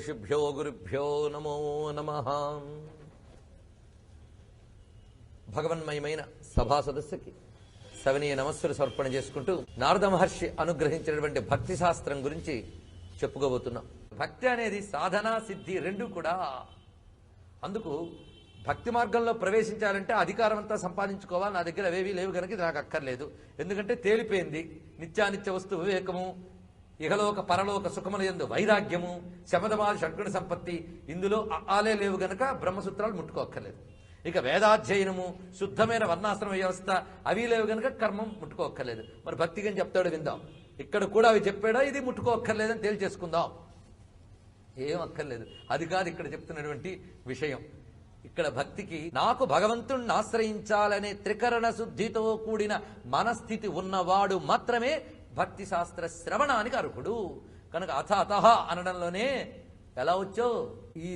ఋషిభ్యో గురుభ్యో నమో నమః. భగవన్మయమైన సభా సదస్సుకి సవినీయ నమస్సులు సమర్పణ చేసుకుంటూ నారద మహర్షి అనుగ్రహించినటువంటి భక్తి శాస్త్రం గురించి చెప్పుకోబోతున్నాం. భక్తి అనేది సాధన సిద్ధి రెండు కూడా. అందుకు భక్తి మార్గంలో ప్రవేశించాలంటే అధికారం అంతా సంపాదించుకోవాలి. నా దగ్గర అవేవి లేవు కనుక ఇది నాకు అక్కర్లేదు. ఎందుకంటే తేలిపోయింది. నిత్యానిత్య వస్తు వివేకము, ఇహలోక పరలోక సుఖములందు వైరాగ్యము, శమదమాది షడ్గుణ సంపత్తి ఇందులో ఆలే లేవు గనక బ్రహ్మసూత్రాలు ముట్టుకోక్కర్లేదు. ఇక వేదాధ్యయనము, శుద్ధమైన వర్ణాశ్రమ వ్యవస్థ అవి లేవు గనక కర్మం ముట్టుకోక్కర్లేదు. మరి భక్తిగా చెప్తాడు విందాం. ఇక్కడ కూడా అవి చెప్పాడా ఇది ముట్టుకోక్కర్లేదని తేల్చేసుకుందాం. ఏం అక్కర్లేదు. అది కాదు ఇక్కడ చెప్తున్నటువంటి విషయం. ఇక్కడ భక్తికి నాకు భగవంతుణ్ణి ఆశ్రయించాలనే త్రికరణ శుద్ధితో కూడిన మనస్థితి ఉన్నవాడు మాత్రమే భక్తి శాస్త్ర శ్రవణానికి అర్హుడు. కనుక అథ అనడంలోనే ఎలా వచ్చో ఈ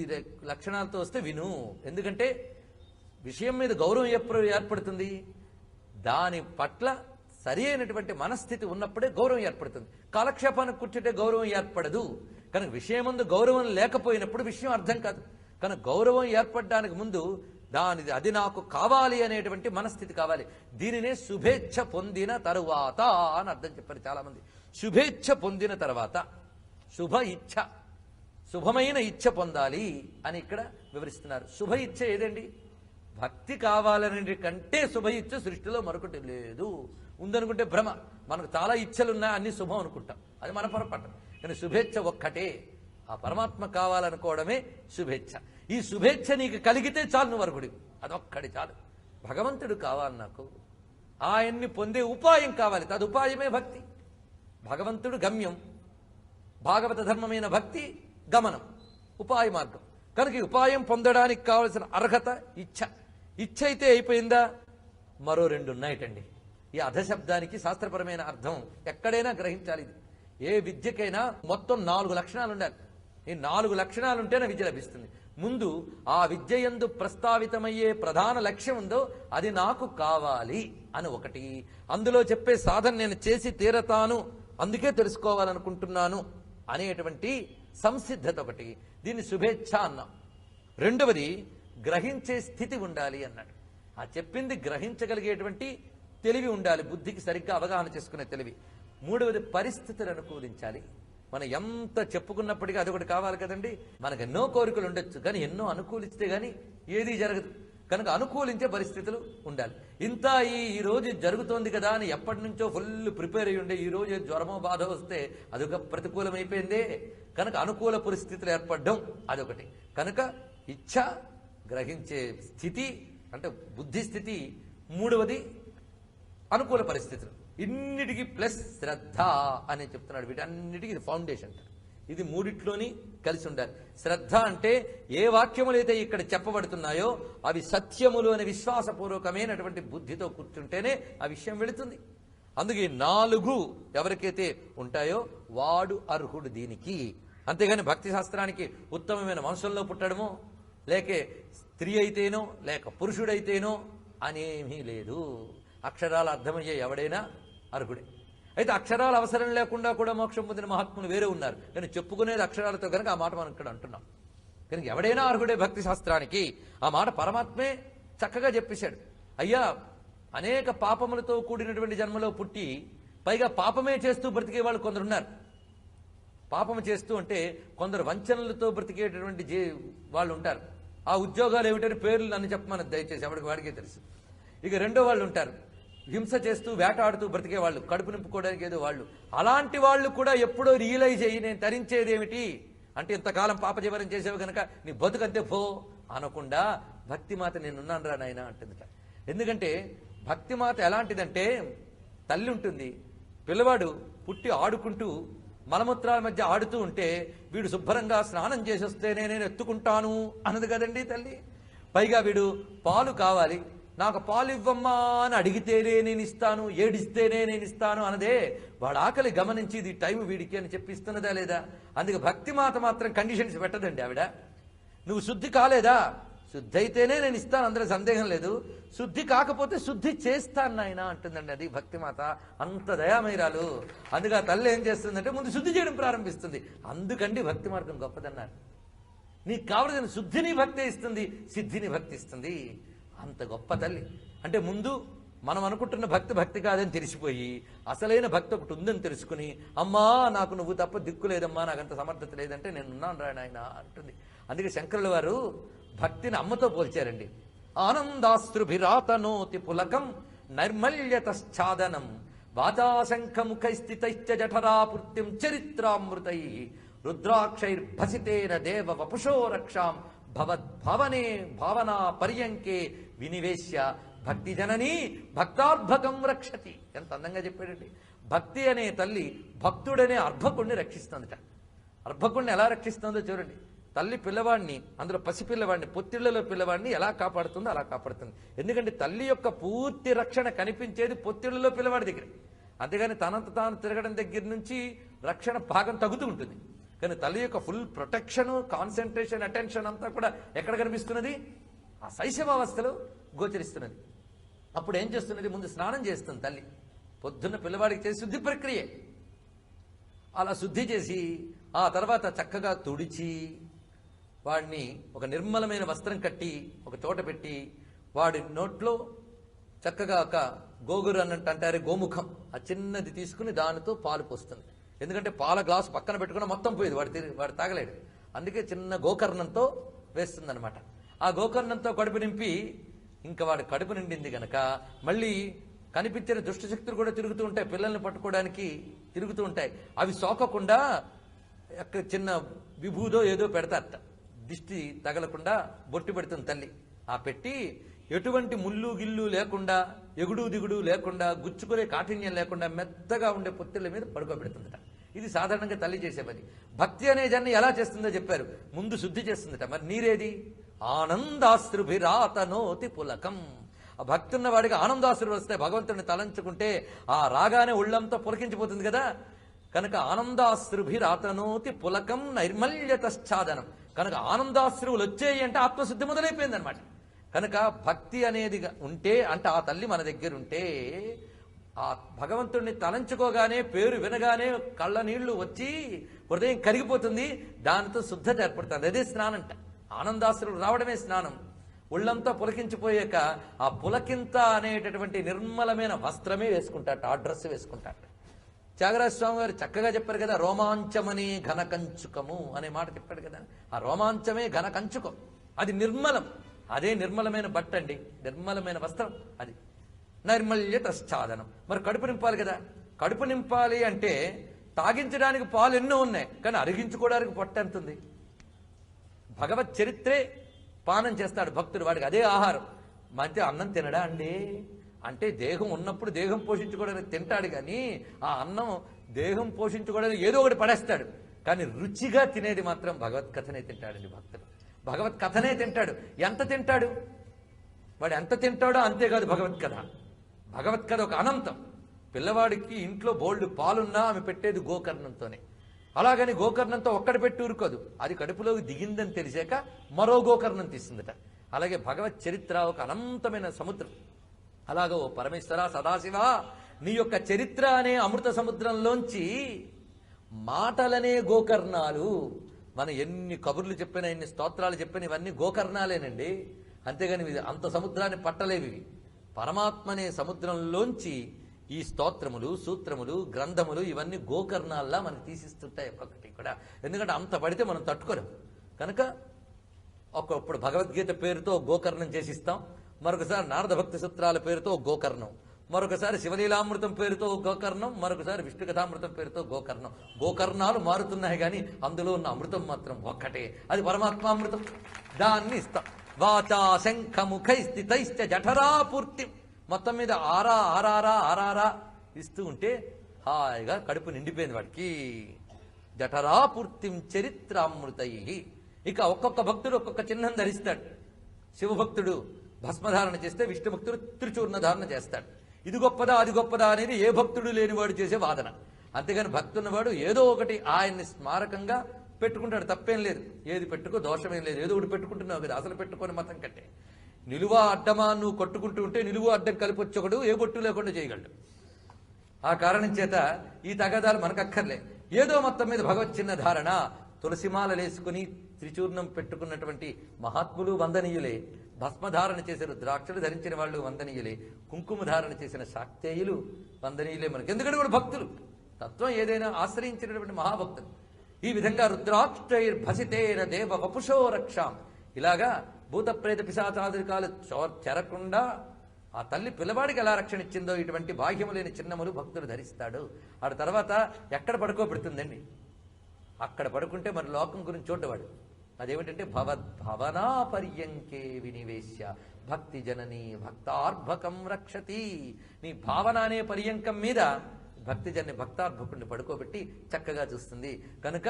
లక్షణాలతో వస్తే విను. ఎందుకంటే విషయం మీద గౌరవం ఎప్పుడు ఏర్పడుతుంది? దాని పట్ల సరి అయినటువంటి మనస్థితి ఉన్నప్పుడే గౌరవం ఏర్పడుతుంది. కాలక్షేపానికి కూర్చుంటే గౌరవం ఏర్పడదు. కనుక విషయమందు గౌరవం లేకపోయినప్పుడు విషయం అర్థం కాదు. కనుక గౌరవం ఏర్పడడానికి ముందు అది నాకు కావాలి అనేటువంటి మనస్థితి కావాలి. దీనినే శుభేచ్ఛ పొందిన తరువాత అని అర్థం చెప్పారు చాలా మంది. శుభేచ్ఛ పొందిన తర్వాత శుభ ఇచ్ఛ, శుభమైన ఇచ్ఛ పొందాలి అని ఇక్కడ వివరిస్తున్నారు. శుభ ఇచ్ఛ ఏదండి? భక్తి కావాలనే కంటే శుభ ఇచ్ఛ సృష్టిలో మరొకటి లేదు. ఉందనుకుంటే భ్రమ. మనకు చాలా ఇచ్ఛలున్నాయి, అన్ని శుభం అనుకుంటాం. అది మన పొరపాటు. కానీ శుభేచ్ఛ ఒక్కటే. ఆ పరమాత్మ కావాలనుకోవడమే శుభేచ్ఛ. ఈ శుభేచ్ఛ నీకు కలిగితే చాలు, నువ్వు అర్హుడి. అదొక్కడి చాలు. భగవంతుడు కావాలి నాకు, ఆయన్ని పొందే ఉపాయం కావాలి. తదుపాయమే భక్తి. భగవంతుడు గమ్యం, భాగవత ధర్మమైన భక్తి గమనం, ఉపాయ మార్గం. కనుక ఈ ఉపాయం పొందడానికి కావలసిన అర్హత ఇచ్ఛ. ఇచ్ఛ అయితే అయిపోయిందా? మరో రెండు ఉన్నాయటండి. ఈ అధశబ్దానికి శాస్త్రపరమైన అర్థం ఎక్కడైనా గ్రహించాలి. ఇది ఏ విద్యకైనా మొత్తం 4 లక్షణాలు ఉండాలి. ఈ 4 లక్షణాలు ఉంటేనే విద్య లభిస్తుంది. ముందు ఆ విద్య యందు ప్రస్తావితమయ్యే ప్రధాన లక్ష్యం ఉందో అది నాకు కావాలి అని ఒకటి. అందులో చెప్పే సాధన నేను చేసి తీరతాను, అందుకే తెలుసుకోవాలనుకుంటున్నాను అనేటువంటి సంసిద్ధత ఒకటి. దీన్ని శుభేచ్ఛ అన్నాం. రెండవది గ్రహించే స్థితి ఉండాలి అన్నాడు. ఆ చెప్పింది గ్రహించగలిగేటువంటి తెలివి ఉండాలి, బుద్ధికి సరిగ్గా అవగాహన చేసుకునే తెలివి. మూడవది పరిస్థితులు అనుకూలించాలి. మనం ఎంత చెప్పుకున్నప్పటికీ అదొకటి కావాలి కదండి. మనకు ఎన్నో కోరికలు ఉండొచ్చు, కానీ ఎన్నో అనుకూలిస్తే గానీ ఏదీ జరగదు. కనుక అనుకూలించే పరిస్థితులు ఉండాలి. ఇంత ఈ రోజు జరుగుతోంది కదా అని ఎప్పటి నుంచో ఫుల్ ప్రిపేర్ అయ్యి ఉండే ఈ రోజు జ్వరమో బాధ వస్తే అదొక ప్రతికూలమైపోయిందే. కనుక అనుకూల పరిస్థితులు ఏర్పడడం అదొకటి. కనుక ఇచ్ఛ, గ్రహించే స్థితి అంటే బుద్ధి స్థితి. మూడవది అనుకూల పరిస్థితులు. ఇన్నిటికీ ప్లస్ శ్రద్ధ అని చెప్తున్నాడు. వీటన్నిటికీ ఇది ఫౌండేషన్. ఇది మూడిట్లోని కలిసి ఉండాలి. శ్రద్ధ అంటే ఏ వాక్యములైతే ఇక్కడ చెప్పబడుతున్నాయో అవి సత్యములు అనే విశ్వాసపూర్వకమైనటువంటి బుద్ధితో కూర్చుంటేనే ఆ విషయం వెళుతుంది. అందుకే 4 ఎవరికైతే ఉంటాయో వాడు అర్హుడు దీనికి. అంతేగాని భక్తి శాస్త్రానికి ఉత్తమమైన వంశంలో పుట్టడమో, లేకే స్త్రీ అయితేనో, లేక పురుషుడైతేనో అనేమీ లేదు. అక్షరాలు అర్థమయ్యే ఎవడైనా అర్హుడే. అయితే అక్షరాలు అవసరం లేకుండా కూడా మోక్షం పొందిన మహాత్ములు వేరే ఉన్నారు. కానీ చెప్పుకునేది అక్షరాలతో కనుక ఆ మాట మనం ఇక్కడ అంటున్నాం. కనుక ఎవడైనా అర్హుడే భక్తి శాస్త్రానికి. ఆ మాట పరమాత్మే చక్కగా చెప్పేశాడు. అయ్యా, అనేక పాపములతో కూడినటువంటి జన్మలో పుట్టి పైగా పాపమే చేస్తూ బ్రతికే వాళ్ళు కొందరు ఉన్నారు. పాపము చేస్తూ అంటే కొందరు వంచనలతో బ్రతికేటటువంటి వాళ్ళు ఉంటారు. ఆ ఉద్యోగాలు ఏమిటని పేర్లు నన్ను చెప్పమని దయచేసి, ఎవరికి వాడికే తెలుసు. ఇక రెండో వాళ్ళు ఉంటారు, హింస చేస్తూ వేటాడుతూ బ్రతికే వాళ్ళు, కడుపు నింపుకోవడానికి ఏదో వాళ్ళు. అలాంటి వాళ్ళు కూడా ఎప్పుడో రియలైజ్ అయ్యి నేను తరించేది ఏమిటి అంటే ఇంతకాలం పాపజీవనం చేసేవి కనుక నీ బతుకంతే పో అనకుండా భక్తిమాత నేనున్నాను రా నాయన అంటుందిట. ఎందుకంటే భక్తిమాత ఎలాంటిదంటే తల్లి ఉంటుంది, పిల్లవాడు పుట్టి ఆడుకుంటూ మలమూత్రాల మధ్య ఆడుతూ ఉంటే వీడు శుభ్రంగా స్నానం చేసి వస్తేనే నేను ఎత్తుకుంటాను అన్నది కదండి తల్లి. పైగా వీడు పాలు కావాలి, నాకు పాలు ఇవ్వమ్మా అని అడిగితేనే నేను ఇస్తాను, ఏడిస్తేనే నేను ఇస్తాను అన్నదే. వాడు ఆకలి గమనించి ఇది టైం వీడికి అని చెప్పిస్తున్నదా లేదా? అందుకే భక్తి మాత్రం కండిషన్స్ పెట్టదండి ఆవిడ. నువ్వు శుద్ధి కాలేదా? శుద్ధి అయితేనే నేను ఇస్తాను, అందులో సందేహం లేదు. శుద్ధి కాకపోతే శుద్ధి చేస్తాను నాయన అంటుందండి. అది భక్తిమాత. అంత దయామయురాలు. అందుకే ఆ తల్లి ఏం చేస్తుందంటే ముందు శుద్ధి చేయడం ప్రారంభిస్తుంది. అందుకండి భక్తి మార్గం గొప్పదన్నారు. నీకు కావలసిన శుద్ధిని భక్తే ఇస్తుంది, సిద్ధిని భక్తి ఇస్తుంది. అంత గొప్ప తల్లి. అంటే ముందు మనం అనుకుంటున్న భక్తి కాదని తెలిసిపోయి అసలైన భక్తి ఒకటి ఉందని తెలుసుకుని, అమ్మా నాకు నువ్వు తప్ప దిక్కు లేదమ్మా, నాకంత సమర్థత లేదంటే నేనున్నాను రా నాయన అంటుంది. అందుకే శంకరుల వారు భక్తిని అమ్మతో పోల్చారండి. ఆనందాశ్రుభిరాతనోతి పులకం నైర్మల్యతశ్చాదనం వాచాశంఖముఖైస్థితైశ్చ జఠరాపూర్తిం చరిత్రామృతై రుద్రాక్షైర్భసితేన దేవ వపుషో రక్షాం భవద్భవనే భావనా పర్యంకే వినివేశ్య భక్తి జననీ భక్తార్భకం రక్షతి. ఎంత అందంగా చెప్పాడండి. భక్తి అనే తల్లి భక్తుడనే అర్భకుణ్ణి రక్షిస్తుందట. అర్భకుణ్ణి ఎలా రక్షిస్తుందో చూడండి. తల్లి పిల్లవాడిని, అందులో పసిపిల్లవాడిని, పొత్తిళ్లలో పిల్లవాడిని ఎలా కాపాడుతుందో అలా కాపాడుతుంది. ఎందుకంటే తల్లి యొక్క పూర్తి రక్షణ కనిపించేది పొత్తిళ్లలో పిల్లవాడి దగ్గర. అంతేగాని తనంత తాను తిరగడం దగ్గర నుంచి రక్షణ భాగం తగ్గుతూ ఉంటుంది. కానీ తల్లి యొక్క ఫుల్ ప్రొటెక్షన్, కాన్సన్ట్రేషన్, అటెన్షన్ అంతా కూడా ఎక్కడ కనిపిస్తున్నది? ఆ శైశవావస్థలో గోచరిస్తున్నది. అప్పుడు ఏం చేస్తున్నది? ముందు స్నానం చేస్తుంది తల్లి. పొద్దున్న పిల్లవాడికి చేసి శుద్ధి ప్రక్రియ. అలా శుద్ధి చేసి ఆ తర్వాత చక్కగా తుడిచి వాడిని ఒక నిర్మలమైన వస్త్రం కట్టి ఒక చోట పెట్టి వాడి నోట్లో చక్కగా ఒక గోగురు అన్నట్టు అంటారే గోముఖం, ఆ చిన్నది తీసుకుని దానితో పాలు పోస్తుంది. ఎందుకంటే పాల గ్లాసు పక్కన పెట్టుకున్న మొత్తం పోయేది, వాడు తాగలేడు. అందుకే చిన్న గోకర్ణంతో వేస్తుంది అనమాట. ఆ గోకర్ణంతో కడుపు నింపి ఇంకా వాడి కడుపు నిండింది గనక మళ్ళీ కనిపించిన దుష్టశక్తులు కూడా తిరుగుతూ ఉంటాయి, పిల్లల్ని పట్టుకోవడానికి తిరుగుతూ ఉంటాయి. అవి సోకకుండా చిన్న విభూదో ఏదో పెడతారట, దిష్టి తగలకుండా బొట్టు పెడుతుంది తల్లి. ఆ పెట్టి ఎటువంటి ముళ్ళు గిల్లు లేకుండా, ఎగుడు దిగుడు లేకుండా, గుచ్చుకునే కాఠిన్యం లేకుండా మెత్తగా ఉండే పొత్తిళ్ల మీద పడుకోబెడుతుందట. ఇది సాధారణంగా తల్లి చేసే పని. భక్తి అనే జన్ని ఎలా చేస్తుందో చెప్పారు. ముందు శుద్ధి చేస్తుందట. మరి నీరేది? ఆనందాశ్రుభిరాతనోతి పులకం. ఆ భక్తి ఉన్న వాడికి ఆనందాశ్రులు వస్తాయి. భగవంతుడిని తలంచుకుంటే ఆ రాగానే ఒళ్ళంతా పులకించిపోతుంది కదా. కనుక ఆనందాశ్రుభిరాతనోతి పులకం నైర్మల్యతశ్చాదనం. కనుక ఆనందాశ్రువులు వచ్చేయి అంటే ఆత్మశుద్ధి మొదలైపోయింది అనమాట. కనుక భక్తి అనేది ఉంటే, అంటే ఆ తల్లి మన దగ్గర ఉంటే, ఆ భగవంతుడిని తలంచుకోగానే, పేరు వినగానే కళ్ళ నీళ్లు వచ్చి హృదయం కరిగిపోతుంది. దానితో శుద్ధత ఏర్పడుతుంది. అదే స్నానం అంట. ఆనందాశ్రులు రావడమే స్నానం. ఒళ్ళంతా పులకించిపోయాక ఆ పులకింత అనేటటువంటి నిర్మలమైన వస్త్రమే వేసుకుంటాట, ఆ డ్రెస్ వేసుకుంటాట. త్యాగరాజ స్వామి గారు చక్కగా చెప్పారు కదా, రోమాంచమనే ఘనకంచుకము అనే మాట చెప్పాడు కదా. ఆ రోమాంచమే ఘనకంచుకం, అది నిర్మలం. అదే నిర్మలమైన బట్ట అండి, నిర్మలమైన వస్త్రం అది. నైర్మల్యతశ్చాదనం. మరి కడుపు నింపాలి కదా. కడుపు నింపాలి అంటే తాగించడానికి పాలు ఎన్నో ఉన్నాయి, కానీ అరిగించుకోవడానికి పొట్ట ఎంత ఉంది? భగవత్ చరిత్రే పానం చేస్తాడు భక్తుడు, వాడికి అదే ఆహారం. మధ్య అన్నం తినడా అండి అంటే దేహం ఉన్నప్పుడు దేహం పోషించుకోవడానికి తింటాడు, కానీ ఆ అన్నం దేహం పోషించుకోవడానికి ఏదో ఒకటి పడేస్తాడు. కానీ రుచిగా తినేది మాత్రం భగవత్ కథనే తింటాడండి భక్తుడు. భగవత్ కథనే తింటాడు. ఎంత తింటాడు? వాడు ఎంత తింటాడో అంతేకాదు భగవత్ కథ. భగవత్ కథ ఒక అనంతం. పిల్లవాడికి ఇంట్లో బోల్డ్ పాలున్నా ఆమె పెట్టేది గోకర్ణంతోనే. అలాగని గోకర్ణంతో ఒక్కడి పెట్టి ఊరుకోదు, అది కడుపులోకి దిగిందని తెలిసాక మరో గోకర్ణం తీస్తుందట. అలాగే భగవత్ చరిత్ర ఒక అనంతమైన సముద్రం. అలాగో పరమేశ్వర సదాశివ, నీ యొక్క చరిత్ర అనే అమృత సముద్రంలోంచి మాటలనే గోకర్ణాలు. మనం ఎన్ని కబుర్లు చెప్పినా, ఎన్ని స్తోత్రాలు చెప్పినా ఇవన్నీ గోకర్ణాలేనండి. అంతేగాని అంత సముద్రాన్ని పట్టలేవి. పరమాత్మనే సముద్రంలోంచి ఈ స్తోత్రములు, సూత్రములు, గ్రంథములు ఇవన్నీ గోకర్ణాల్లా మనకు తీసిస్తుంటాయి ఒక్కొక్కటి కూడా. ఎందుకంటే అంత పడితే మనం తట్టుకోలేం. కనుక ఒకప్పుడు భగవద్గీత పేరుతో గోకర్ణం చేసిస్తాం, మరొకసారి నారద భక్తి సూత్రాల పేరుతో గోకర్ణం, మరొకసారి శివలీలామృతం పేరుతో గోకర్ణం, మరొకసారి విష్ణు కథామృతం పేరుతో గోకర్ణం. గోకర్ణాలు మారుతున్నాయి కానీ అందులో ఉన్న అమృతం మాత్రం ఒక్కటే, అది పరమాత్మామృతం. దాన్ని ఇస్తాం. వాచా శంఖముఖై స్థితైశ్చ జఠరాపూర్తి. మొత్తం మీద ఆరా ఆరారా ఆరారా ఇస్తూ ఉంటే హాయిగా కడుపు నిండిపోయింది వాడికి. జఠరాపూర్తిం చరిత్రామృతై. ఇక ఒక్కొక్క భక్తుడు ఒక్కొక్క చిహ్నం ధరిస్తాడు. శివభక్తుడు భస్మధారణ చేస్తే, విష్ణు భక్తుడు త్రిచూర్ణ ధారణ చేస్తాడు. ఇది గొప్పదా అది గొప్పదా అనేది ఏ భక్తుడు లేనివాడు చేసే వాదన. అంతేగాని భక్తున్నవాడు ఏదో ఒకటి ఆయన్ని స్మారకంగా పెట్టుకుంటాడు, తప్పేం లేదు. ఏది పెట్టుకో దోషమేం లేదు, ఏదో ఒకటి పెట్టుకుంటున్నావు కదా. అసలు పెట్టుకొని మతం కట్టే నిలువ అడ్డమా నువ్వు కొట్టుకుంటూ ఉంటే నిలువ అడ్డం కలిపి వచ్చొకడు ఏ బొట్టు లేకుండా చేయగలడు. ఆ కారణం చేత ఈ తగాదాలు మనకక్కర్లే. ఏదో మొత్తం మీద భగవత్ చిన్న ధారణ, తులసిమాలలేసుకుని త్రిచూర్ణం పెట్టుకున్నటువంటి మహాత్ములు వందనీయులే, భస్మధారణ చేసే రుద్రాక్షలు ధరించిన వాళ్ళు వందనీయులే, కుంకుమ ధారణ చేసిన శాక్తేయులు వందనీయులే మనకి. ఎందుకంటే కూడా భక్తులు, తత్వం ఏదైనా ఆశ్రయించినటువంటి మహాభక్తులు. ఈ విధంగా రుద్రాక్షైర్భసితేన దేవ వపుషో రక్షాం, ఇలాగా భూత ప్రేత పిశాచాదికాలు చెరకుండా ఆ తల్లి పిల్లవాడికి ఎలా రక్షణ ఇచ్చిందో ఇటువంటి బాహ్యము లేని చిన్నములు భక్తులు ధరిస్తాడు. ఆ తర్వాత ఎక్కడ పడుకోబెడుతుందండి, అక్కడ పడుకుంటే మరి లోకం గురించి చూడవాడు. అదేమిటంటే భవద్భవనా పర్యంకే వినివేశ్య భక్తి జనని భక్తార్భకం రక్షతి. నీ భావన అనే పర్యంకం మీద భక్తిజన్ని భక్తార్భకుడిని పడుకోబెట్టి చక్కగా చూస్తుంది. కనుక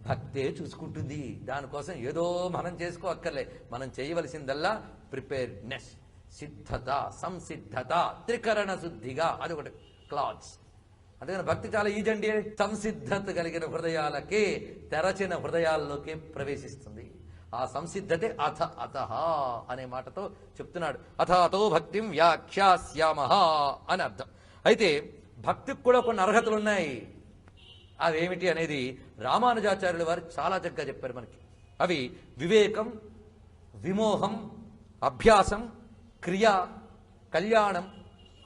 భక్తే చూసుకుంటుంది. దానికోసం ఏదో మనం చేసుకో అక్కర్లే. మనం చేయవలసిందల్లా ప్రిపేర్డ్నెస్, సిద్ధత, సంసిద్ధత, త్రికరణ శుద్ధిగా, అది ఒకటి క్లాత్స్. అందుకని భక్తి చాలా ఈజండి. సంసిద్ధత కలిగిన హృదయాలకే, తెరచిన హృదయాల్లోకే ప్రవేశిస్తుంది. ఆ సంసిద్ధతే అథ అతః అనే మాటతో చెప్తున్నాడు. అథ అతో భక్తిం వ్యాఖ్యాస్యామః అని అర్థం. అయితే భక్తికి కూడా కొన్ని అర్హతలు ఉన్నాయి. అవేమిటి అనేది రామానుజాచార్యుల వారు చాలా చక్కగా చెప్పారు మనకి. అవి వివేకం, విమోహం, అభ్యాసం, క్రియ, కళ్యాణం,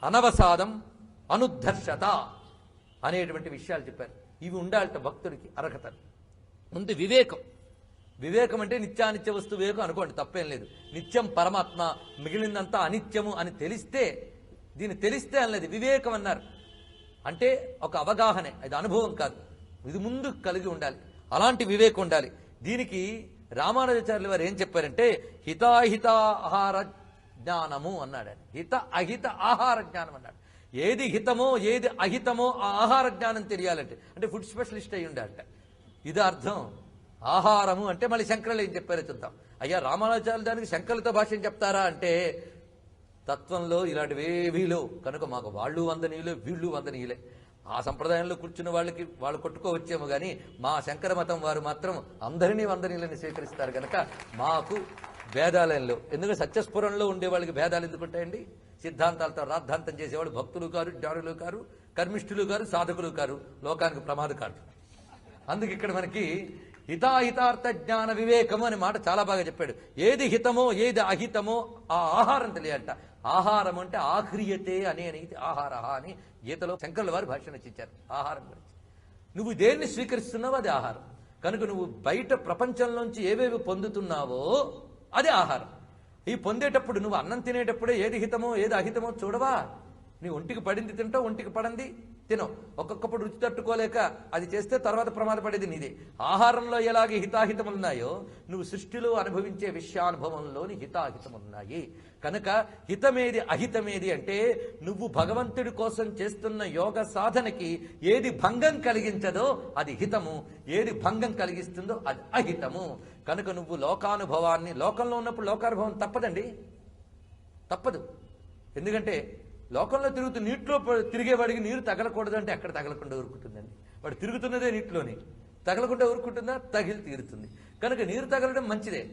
అనవసాదం, అనుద్ధర్షత అనేటువంటి విషయాలు చెప్పారు. ఇవి ఉండాలట భక్తుడికి అర్హతలు. ముందు వివేకం. వివేకం అంటే నిత్యానిత్య వస్తు వివేకం అనుకోండి, తప్పేం లేదు. నిత్యం పరమాత్మ, మిగిలిందంతా అనిత్యము అని తెలిస్తే, దీన్ని తెలిస్తే అనలేదు వివేకం అన్నారు. అంటే ఒక అవగాహనే, అది అనుభవం కాదు, ఇది ముందు కలిగి ఉండాలి. అలాంటి వివేకం ఉండాలి. దీనికి రామానుజాచార్యులు వారు ఏం చెప్పారంటే హితాహిత ఆహార జ్ఞానము అన్నాడు. హిత అహిత ఆహార జ్ఞానం అన్నాడు. ఏది హితమో ఏది అహితమో ఆ ఆహార జ్ఞానం తెలియాలంటే, అంటే ఫుడ్ స్పెషలిస్ట్ అయి ఉండాలట. ఇది అర్థం. ఆహారము అంటే మళ్ళీ శంకరులు ఏం చెప్పారో చూద్దాం. అయ్యా రామానుజాచార్యులు దానికి శంకరులతో భాష్యం చెప్తారా అంటే తత్వంలో ఇలాంటివేవీలో కనుక మాకు వాళ్ళు వందనీయులే, వీళ్ళు వందనీయులే. ఆ సంప్రదాయంలో కూర్చున్న వాళ్ళకి వాళ్ళు కొట్టుకోవచ్చేమో కానీ మా శంకర మతం వారు మాత్రం అందరినీ వందనీయులని స్వీకరిస్తారు. కనుక మాకు భేదాలయంలో, ఎందుకంటే సత్యస్ఫురంలో ఉండే వాళ్ళకి భేదాలు ఎందుకుంటాయండి? సిద్ధాంతాలతో రాద్ధాంతం చేసేవాడు భక్తులు కారు, జ్ఞానులు కారు, కర్మిష్ఠులు కారు, సాధకులు కారు, లోకానికి ప్రమాదకారు. అందుకు ఇక్కడ మనకి హితాహితార్థ జ్ఞాన వివేకము అనే మాట చాలా బాగా చెప్పాడు. ఏది హితమో ఏది అహితమో ఆ ఆహారం తెలియాలట. ఆహారం అంటే ఆహ్రియతే అనేది ఆహార అని గీతలో శంకరుల వారు భాష రచించారు ఆహారం గురించి. నువ్వు దేన్ని స్వీకరిస్తున్నావో అది ఆహారం. కనుక నువ్వు బయట ప్రపంచంలోంచి ఏవేవి పొందుతున్నావో అది ఆహారం. ఈ పొందేటప్పుడు నువ్వు అన్నం తినేటప్పుడే ఏది హితమో ఏది అహితమో చూడవా? నీ ఒంటికి పడింది తింటావు, ఒంటికి పడంది తినవు. ఒక్కొక్కప్పుడు రుచి తట్టుకోలేక అది చేస్తే తర్వాత ప్రమాదపడేది నీదే. ఆహారంలో ఎలాగే హితాహితములున్నాయో నువ్వు సృష్టిలో అనుభవించే విషయానుభవంలోని హితాహితములున్నాయి. కనుక హితమేది అహితమేది అంటే నువ్వు భగవంతుడి కోసం చేస్తున్న యోగ సాధనకి ఏది భంగం కలిగించదో అది హితము, ఏది భంగం కలిగిస్తుందో అది అహితము. కనుక నువ్వు లోకానుభవాన్ని, లోకంలో ఉన్నప్పుడు లోకానుభవం తప్పదండి, తప్పదు. ఎందుకంటే లోకంలో తిరుగుతూ నీటిలో తిరిగేవాడికి నీరు తగలకూడదు అంటే ఎక్కడ తగలకుండా ఊరుకుంటుందండి? వాడు తిరుగుతున్నదే నీటిలోని, తగలకుండా ఊరుకుంటుందా? తగిలి తీరుతుంది. కనుక నీరు తగలడం మంచిదే,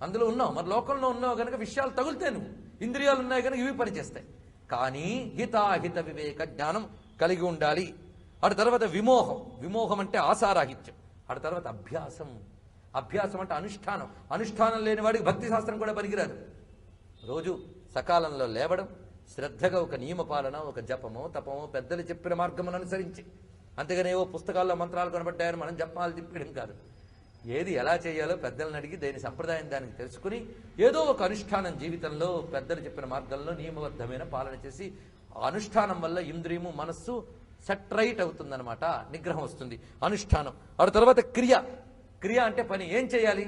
అందులో ఉన్నావు. మరి లోకంలో ఉన్నావు కనుక విషయాలు తగులుతాయి, నువ్వు ఇంద్రియాలు ఉన్నాయి కనుక ఇవి పనిచేస్తాయి. కానీ హితాహిత వివేక జ్ఞానం కలిగి ఉండాలి. ఆ తర్వాత విమోహం. విమోహం అంటే ఆశారాహిత్యం. ఆ తర్వాత అభ్యాసం. అభ్యాసం అంటే అనుష్ఠానం. అనుష్ఠానం లేని వాడికి భక్తి శాస్త్రం కూడా పనికిరాదు. రోజు సకాలంలో లేవడం, శ్రద్ధగా ఒక నియమపాలన, ఒక జపమో తపమో పెద్దలు చెప్పిన మార్గమును అనుసరించి, అంతేగాని ఏవో పుస్తకాల్లో మంత్రాలు కనబడ్డాయని మనం జపాలు తిప్పడం కాదు. ఏది ఎలా చేయాలో పెద్దలను అడిగి దేని సంప్రదాయం దానికి తెలుసుకుని ఏదో ఒక అనుష్ఠానం జీవితంలో పెద్దలు చెప్పిన మార్గంలో నియమబద్ధమైన పాలన చేసి ఆ అనుష్ఠానం వల్ల ఇంద్రియము మనస్సు సెట్ రైట్ అవుతుందన్నమాట, నిగ్రహం వస్తుంది. అనుష్ఠానం. ఆ తర్వాత క్రియ. క్రియ అంటే పని. ఏం చేయాలి?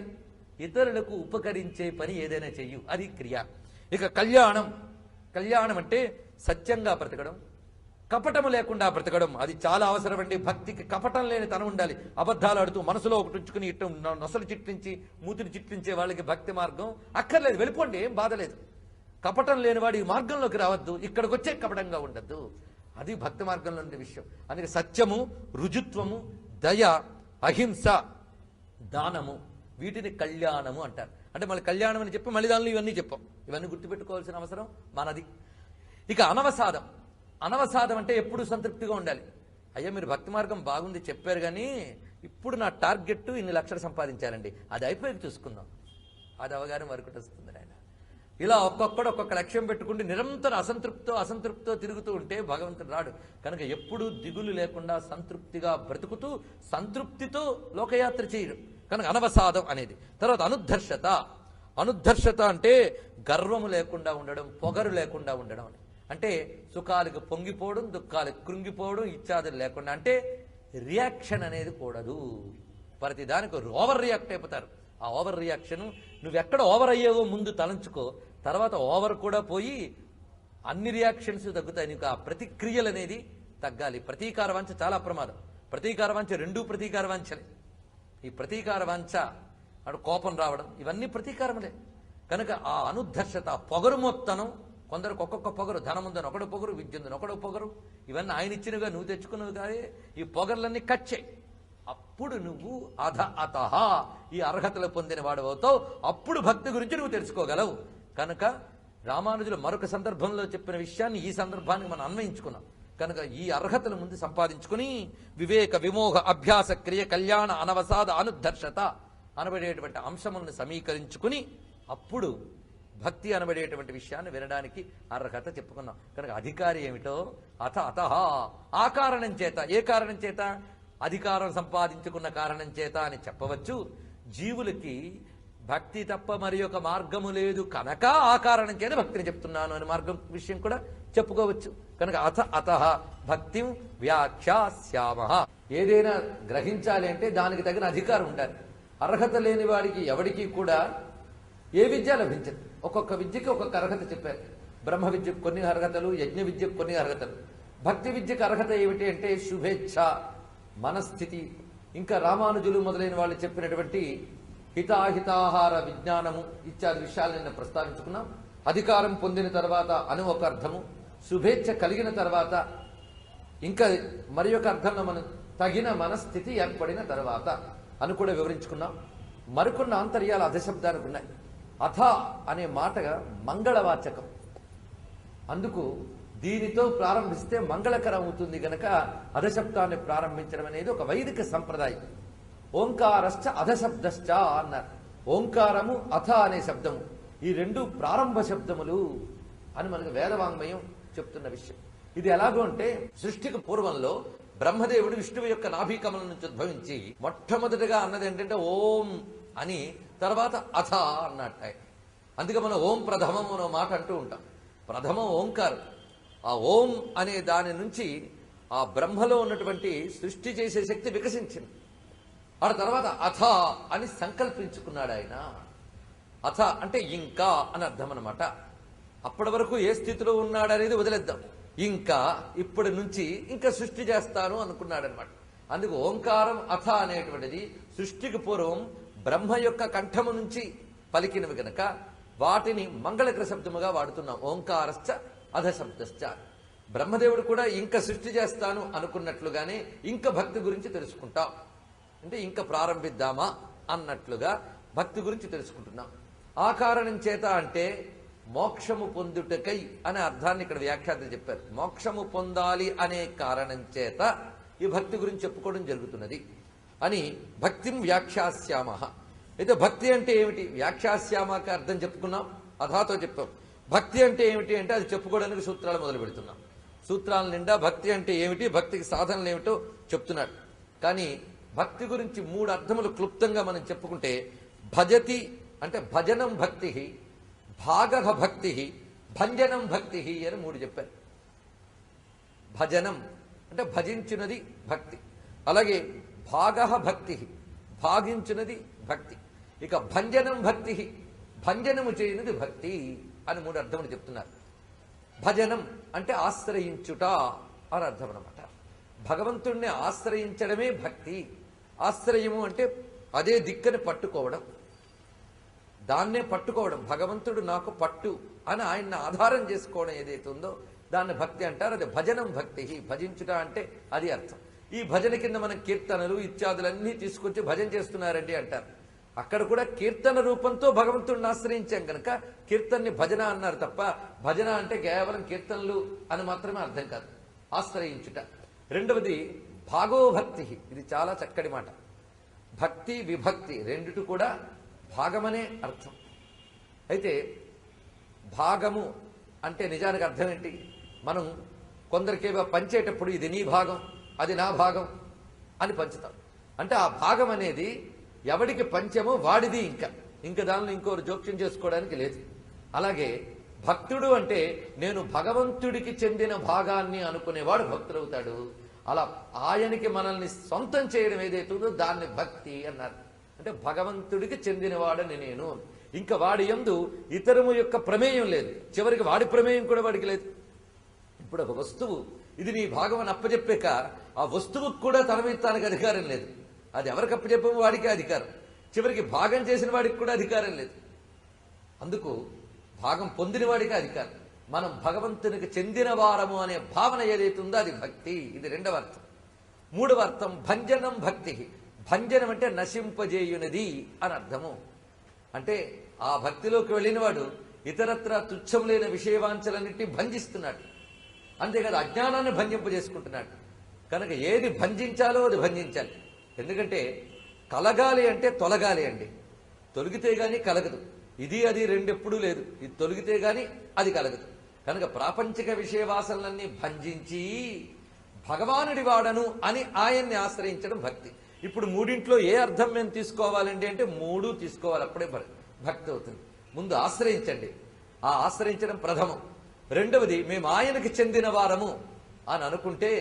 ఇతరులకు ఉపకరించే పని ఏదైనా చెయ్యు, అది క్రియ. ఇక కళ్యాణం. కళ్యాణం అంటే సత్యంగా బ్రతకడం, కపటము లేకుండా బ్రతకడం. అది చాలా అవసరం అండి భక్తికి. కపటం లేని తనం ఉండాలి. అబద్ధాలు ఆడుతూ మనసులో ఒకటి ఉంచుకుని ఇట్టు నొసలు చిట్లించి మూతిని చిట్లించే వాళ్ళకి భక్తి మార్గం అక్కర్లేదు, వెళ్ళిపోండి, ఏం బాధలేదు. కపటం లేని వాడి మార్గంలోకి రావద్దు, ఇక్కడికి వచ్చే కపటంగా ఉండద్దు. అది భక్తి మార్గంలో ఉండే విషయం. అందుకే సత్యము, రుజుత్వము, దయ, అహింస, దానము, వీటిని కళ్యాణము అంటారు. అంటే మళ్ళీ కళ్యాణం అని చెప్పి మళ్ళీ దానిలో ఇవన్నీ చెప్పాం. ఇవన్నీ గుర్తుపెట్టుకోవాల్సిన అవసరం మనది. ఇక అనవసాదం. అనవసాదం అంటే ఎప్పుడు సంతృప్తిగా ఉండాలి. అయ్యా మీరు భక్తి మార్గం బాగుంది చెప్పారు కానీ ఇప్పుడు నా టార్గెట్ ఇన్ని లక్షలు సంపాదించాలండి, అది అయిపోయి చూసుకుందాం, అది అవగానే మరొకటి వస్తుంది ఆయన. ఇలా ఒక్కొక్కడు ఒక్కొక్క లక్ష్యం పెట్టుకుంటే నిరంతరం అసంతృప్తితో తిరుగుతూ ఉంటే భగవంతుడు రాడు. కనుక ఎప్పుడూ దిగులు లేకుండా సంతృప్తిగా బ్రతుకుతూ సంతృప్తితో లోకయాత్ర చేయడం కనుక అనవసాదం అనేది. తర్వాత అనుద్ధర్షత అంటే గర్వము లేకుండా ఉండడం, పొగరు లేకుండా ఉండడం అని. అంటే సుఖాలకు పొంగిపోవడం, దుఃఖాలకు కృంగిపోవడం ఇత్యాదులు లేకుండా. అంటే రియాక్షన్ అనేది కూడదు. ప్రతిదానికి ఓవర్ రియాక్ట్ అయిపోతారు. ఆ ఓవర్ రియాక్షన్ నువ్వెక్కడ ఓవర్ అయ్యేవో ముందు తలంచుకో, తర్వాత ఓవర్ కూడా పోయి అన్ని రియాక్షన్స్ తగ్గుతాయి. నీకు ఆ ప్రతిక్రియలు అనేది తగ్గాలి. ప్రతీకార వాంఛ చాలా ప్రమాదం. ప్రతీకార వాంఛ రెండూ ప్రతీకార వాంఛలే. ఈ ప్రతీకార వాంఛ అటు కోపం రావడం ఇవన్నీ ప్రతీకారములే. కనుక ఆ అనుద్ధర్షత పొగరు మొత్తనం, కొందరికి ఒక్కొక్క పొగరు, ధనముందని ఒకడు పొగరు, విద్యుందని ఒకడు పొగరు, ఇవన్నీ ఆయన ఇచ్చినవిగా నువ్వు తెచ్చుకున్నవి కానీ ఈ పొగర్లన్నీ కట్ చేయి. అప్పుడు నువ్వు అతః ఈ అర్హతలు పొందిన వాడు అవుతావు. అప్పుడు భక్తి గురించి నువ్వు తెలుసుకోగలవు. కనుక రామానుజులు మరొక సందర్భంలో చెప్పిన విషయాన్ని ఈ సందర్భానికి మనం అన్వయించుకున్నాం. కనుక ఈ అర్హతలు ముందు సంపాదించుకుని వివేక విమోహ అభ్యాస క్రియ కళ్యాణ అనవసాద అనుద్ధర్షత అనబడేటువంటి అంశములను సమీకరించుకుని అప్పుడు భక్తి అనబడేటువంటి విషయాన్ని వినడానికి అర్హత చెప్పుకున్నాం. కనుక అధికారి ఏమిటో అతః ఆ కారణం చేత, ఏ కారణం చేత, అధికారం సంపాదించుకున్న కారణం చేత అని చెప్పవచ్చు. జీవులకి భక్తి తప్ప మరి ఒక మార్గము లేదు కనుక ఆ కారణం చేత భక్తిని చెప్తున్నాను అని మార్గం విషయం కూడా చెప్పుకోవచ్చు. కనుక అతః భక్తిం వ్యాఖ్యాస్యామః. ఏదైనా గ్రహించాలి అంటే దానికి తగిన అధికారం ఉండాలి. అర్హత లేని వాడికి ఎవడికి కూడా ఏ విద్య లభించదు. ఒక్కొక్క విద్యకి ఒక్కొక్క అర్హత చెప్పారు. బ్రహ్మ విద్యకు కొన్ని అర్హతలు, యజ్ఞ విద్యకు కొన్ని అర్హతలు. భక్తి విద్యకు అర్హత ఏమిటి అంటే శుభేచ్ఛ, మనస్థితి, ఇంకా రామానుజులు మొదలైన వాళ్ళు చెప్పినటువంటి హితాహితాహార విజ్ఞానము ఇత్యాది విషయాలు నిన్న ప్రస్తావించుకున్నాం. అధికారం పొందిన తర్వాత అని ఒక అర్థము, శుభేచ్ఛ కలిగిన తర్వాత ఇంకా మరి ఒక అర్థంలో మనం తగిన మనస్థితి ఏర్పడిన తర్వాత అని కూడా వివరించుకున్నాం. మరికొన్ని ఆంతర్యాలు అధశబ్దానికి ఉన్నాయి. అథ అనే మాటగా మంగళవాచకం, అందుకు దీనితో ప్రారంభిస్తే మంగళకరం అవుతుంది గనక అధశబ్దాన్ని ప్రారంభించడం అనేది ఒక వైదిక సంప్రదాయం. ఓంకారశ్చ అధశబ్దశ్చ అన్నారు. ఓంకారము అథ అనే శబ్దము ఈ రెండు ప్రారంభ శబ్దములు అని మనకు వేదవాంగ్మయం చెప్తున్న విషయం. ఇది ఎలాగో అంటే సృష్టికి పూర్వంలో బ్రహ్మదేవుడు విష్ణువు యొక్క నాభీకమలం నుంచి ఉద్భవించి మొట్టమొదటిగా అన్నది ఏంటంటే ఓం అని, తర్వాత అథ అన్నట్ట. అందుకే మనం ఓం ప్రథమం అనే మాట అంటూ ఉంటాం. ప్రథమం ఓంకారం. ఆ ఓం అనే దాని నుంచి ఆ బ్రహ్మలో ఉన్నటువంటి సృష్టి చేసే శక్తి వికసించింది. ఆ తర్వాత అథ అని సంకల్పించుకున్నాడు ఆయన. అథ అంటే ఇంకా అని అర్థం అనమాట. అప్పటి వరకు ఏ స్థితిలో ఉన్నాడనేది వదిలేద్దాం. ఇంకా ఇప్పటి నుంచి ఇంకా సృష్టి చేస్తాను అనుకున్నాడనమాట. అందుకు ఓంకారం అథ అనేటువంటిది సృష్టికి పూర్వం బ్రహ్మ యొక్క కంఠము నుంచి పలికినవి గనక వాటిని మంగళకర శబ్దముగా వాడుతున్నాం. ఓంకారశ్చ అధశబ్దశ్చ. బ్రహ్మదేవుడు కూడా ఇంకా సృష్టి చేస్తాను అనుకున్నట్లుగానే ఇంకా భక్తి గురించి తెలుసుకుంటాం. అంటే ఇంకా ప్రారంభిద్దామా అన్నట్లుగా భక్తి గురించి తెలుసుకుంటున్నాం. ఆ కారణం చేత అంటే మోక్షము పొందుటకై అనే అర్థాన్ని ఇక్కడ వ్యాఖ్యాతలు చెప్పారు. మోక్షము పొందాలి అనే కారణం చేత ఈ భక్తి గురించి చెప్పుకోవడం జరుగుతున్నది అని భక్తిం వ్యాఖ్యాస్యామః. అయితే భక్తి అంటే ఏమిటి? వ్యాఖ్యాస్యామకి అర్థం చెప్పుకున్నాం, అథాతో చెప్పాం. భక్తి అంటే ఏమిటి అంటే అది చెప్పుకోవడానికి సూత్రాలు మొదలు పెడుతున్నాం. సూత్రాల నిండా భక్తి అంటే ఏమిటి, భక్తికి సాధనలు ఏమిటో చెప్తున్నాడు. కానీ భక్తి గురించి మూడు అర్థములు క్లుప్తంగా మనం చెప్పుకుంటే భజతి అంటే భజనం భక్తి, భాగః భక్తి, భంజనం భక్తి అని మూడు చెప్పారు. భజనం అంటే భజించినది భక్తి, అలాగే భాగః భక్తి భాగించినది భక్తి, ఇక భంజనం భక్తి భంజనము చేయనిది భక్తి అని మూడు అర్థములు చెప్తున్నారు. భజనం అంటే ఆశ్రయించుట అని అర్థం అన్నమాట. భగవంతుణ్ణి ఆశ్రయించడమే భక్తి. ఆశ్రయము అంటే అదే దిక్కని పట్టుకోవడం, దాన్నే పట్టుకోవడం. భగవంతుడు నాకు పట్టు అని ఆయన్ని ఆధారం చేసుకోవడం ఏదైతే ఉందో దాన్ని భక్తి అంటారు. అది భజనం భక్తి. భజించుట అంటే అది అర్థం. ఈ భజన కింద మనం కీర్తనలు ఇత్యాదులన్నీ తీసుకొచ్చి భజన చేస్తున్నారండి అంటారు. అక్కడ కూడా కీర్తన రూపంతో భగవంతుడిని ఆశ్రయించాం కనుక కీర్తనని భజన అన్నారు తప్ప భజన అంటే కేవలం కీర్తనలు అని మాత్రమే అర్థం కాదు. ఆశ్రయించుట. రెండవది భాగోభక్తి. ఇది చాలా చక్కటి మాట. భక్తి విభక్తి రెండిటి కూడా భాగమనే అర్థం. అయితే భాగము అంటే నిజానికి అర్థం ఏంటి? మనం కొందరికేవో పంచేటప్పుడు ఇది నీ భాగం, అది నా భాగం అని పంచుతాం. అంటే ఆ భాగం అనేది ఎవడికి పంచమో వాడిది, ఇంకా దానిలో ఇంకోరు జోక్యం చేసుకోవడానికి లేదు. అలాగే భక్తుడు అంటే నేను భగవంతుడికి చెందిన భాగాన్ని అనుకునేవాడు భక్తుడవుతాడు. అలా ఆయనకి మనల్ని సొంతం చేయడం ఏదైతుందో దాన్ని భక్తి అన్నారు. అంటే భగవంతుడికి చెందినవాడని నేను, ఇంకా వాడి యందు ఇతరము యొక్క ప్రమేయం లేదు, చివరికి వాడి ప్రమేయం కూడా వాడికి లేదు. ఇప్పుడు ఒక వస్తువు ఇది నీ భాగం అని అప్పచెప్పాక ఆ వస్తువుకు కూడా తన మీద తనకు అధికారం లేదు. అది ఎవరికి అప్పచెప్పామో వాడికి అధికారం, చివరికి భాగం చేసిన వాడికి కూడా అధికారం లేదు. అందుకు భాగం పొందిన వాడికి అధికారం. మనం భగవంతునికి చెందిన వారము అనే భావన ఏదైతే ఉందో అది భక్తి. ఇది రెండవ అర్థం. మూడవ అర్థం భంజనం భక్తి. భంజనం అంటే నశింపజేయునది అని అర్థము. అంటే ఆ భక్తిలోకి వెళ్ళినవాడు ఇతరత్ర తుచ్చం లేని విషయవాంఛలన్నింటినీ భంజిస్తున్నాడు. అంతేకాదు అజ్ఞానాన్ని భంజింపజేసుకుంటున్నాడు. కనుక ఏది భంజించాలో అది భంజించాలి. ఎందుకంటే కలగాలి అంటే తొలగాలి అండి, తొలగితే గాని కలగదు. ఇది అది రెండెప్పుడూ లేదు, ఇది తొలగితే గాని అది కలగదు. కనుక ప్రాపంచిక విషయ వాసనలన్నీ భంజించి భగవానుడి వాడను అని ఆయన్ని ఆశ్రయించడం భక్తి. ఇప్పుడు మూడింట్లో ఏ అర్థం మేము తీసుకోవాలండి అంటే మూడు తీసుకోవాలి, అప్పుడే భక్తి అవుతుంది. ముందు ఆశ్రయించండి, ఆ ఆశ్రయించడం ప్రథమం. రెండవది మేము ఆయనకి చెందిన వారము అని అనుకుంటే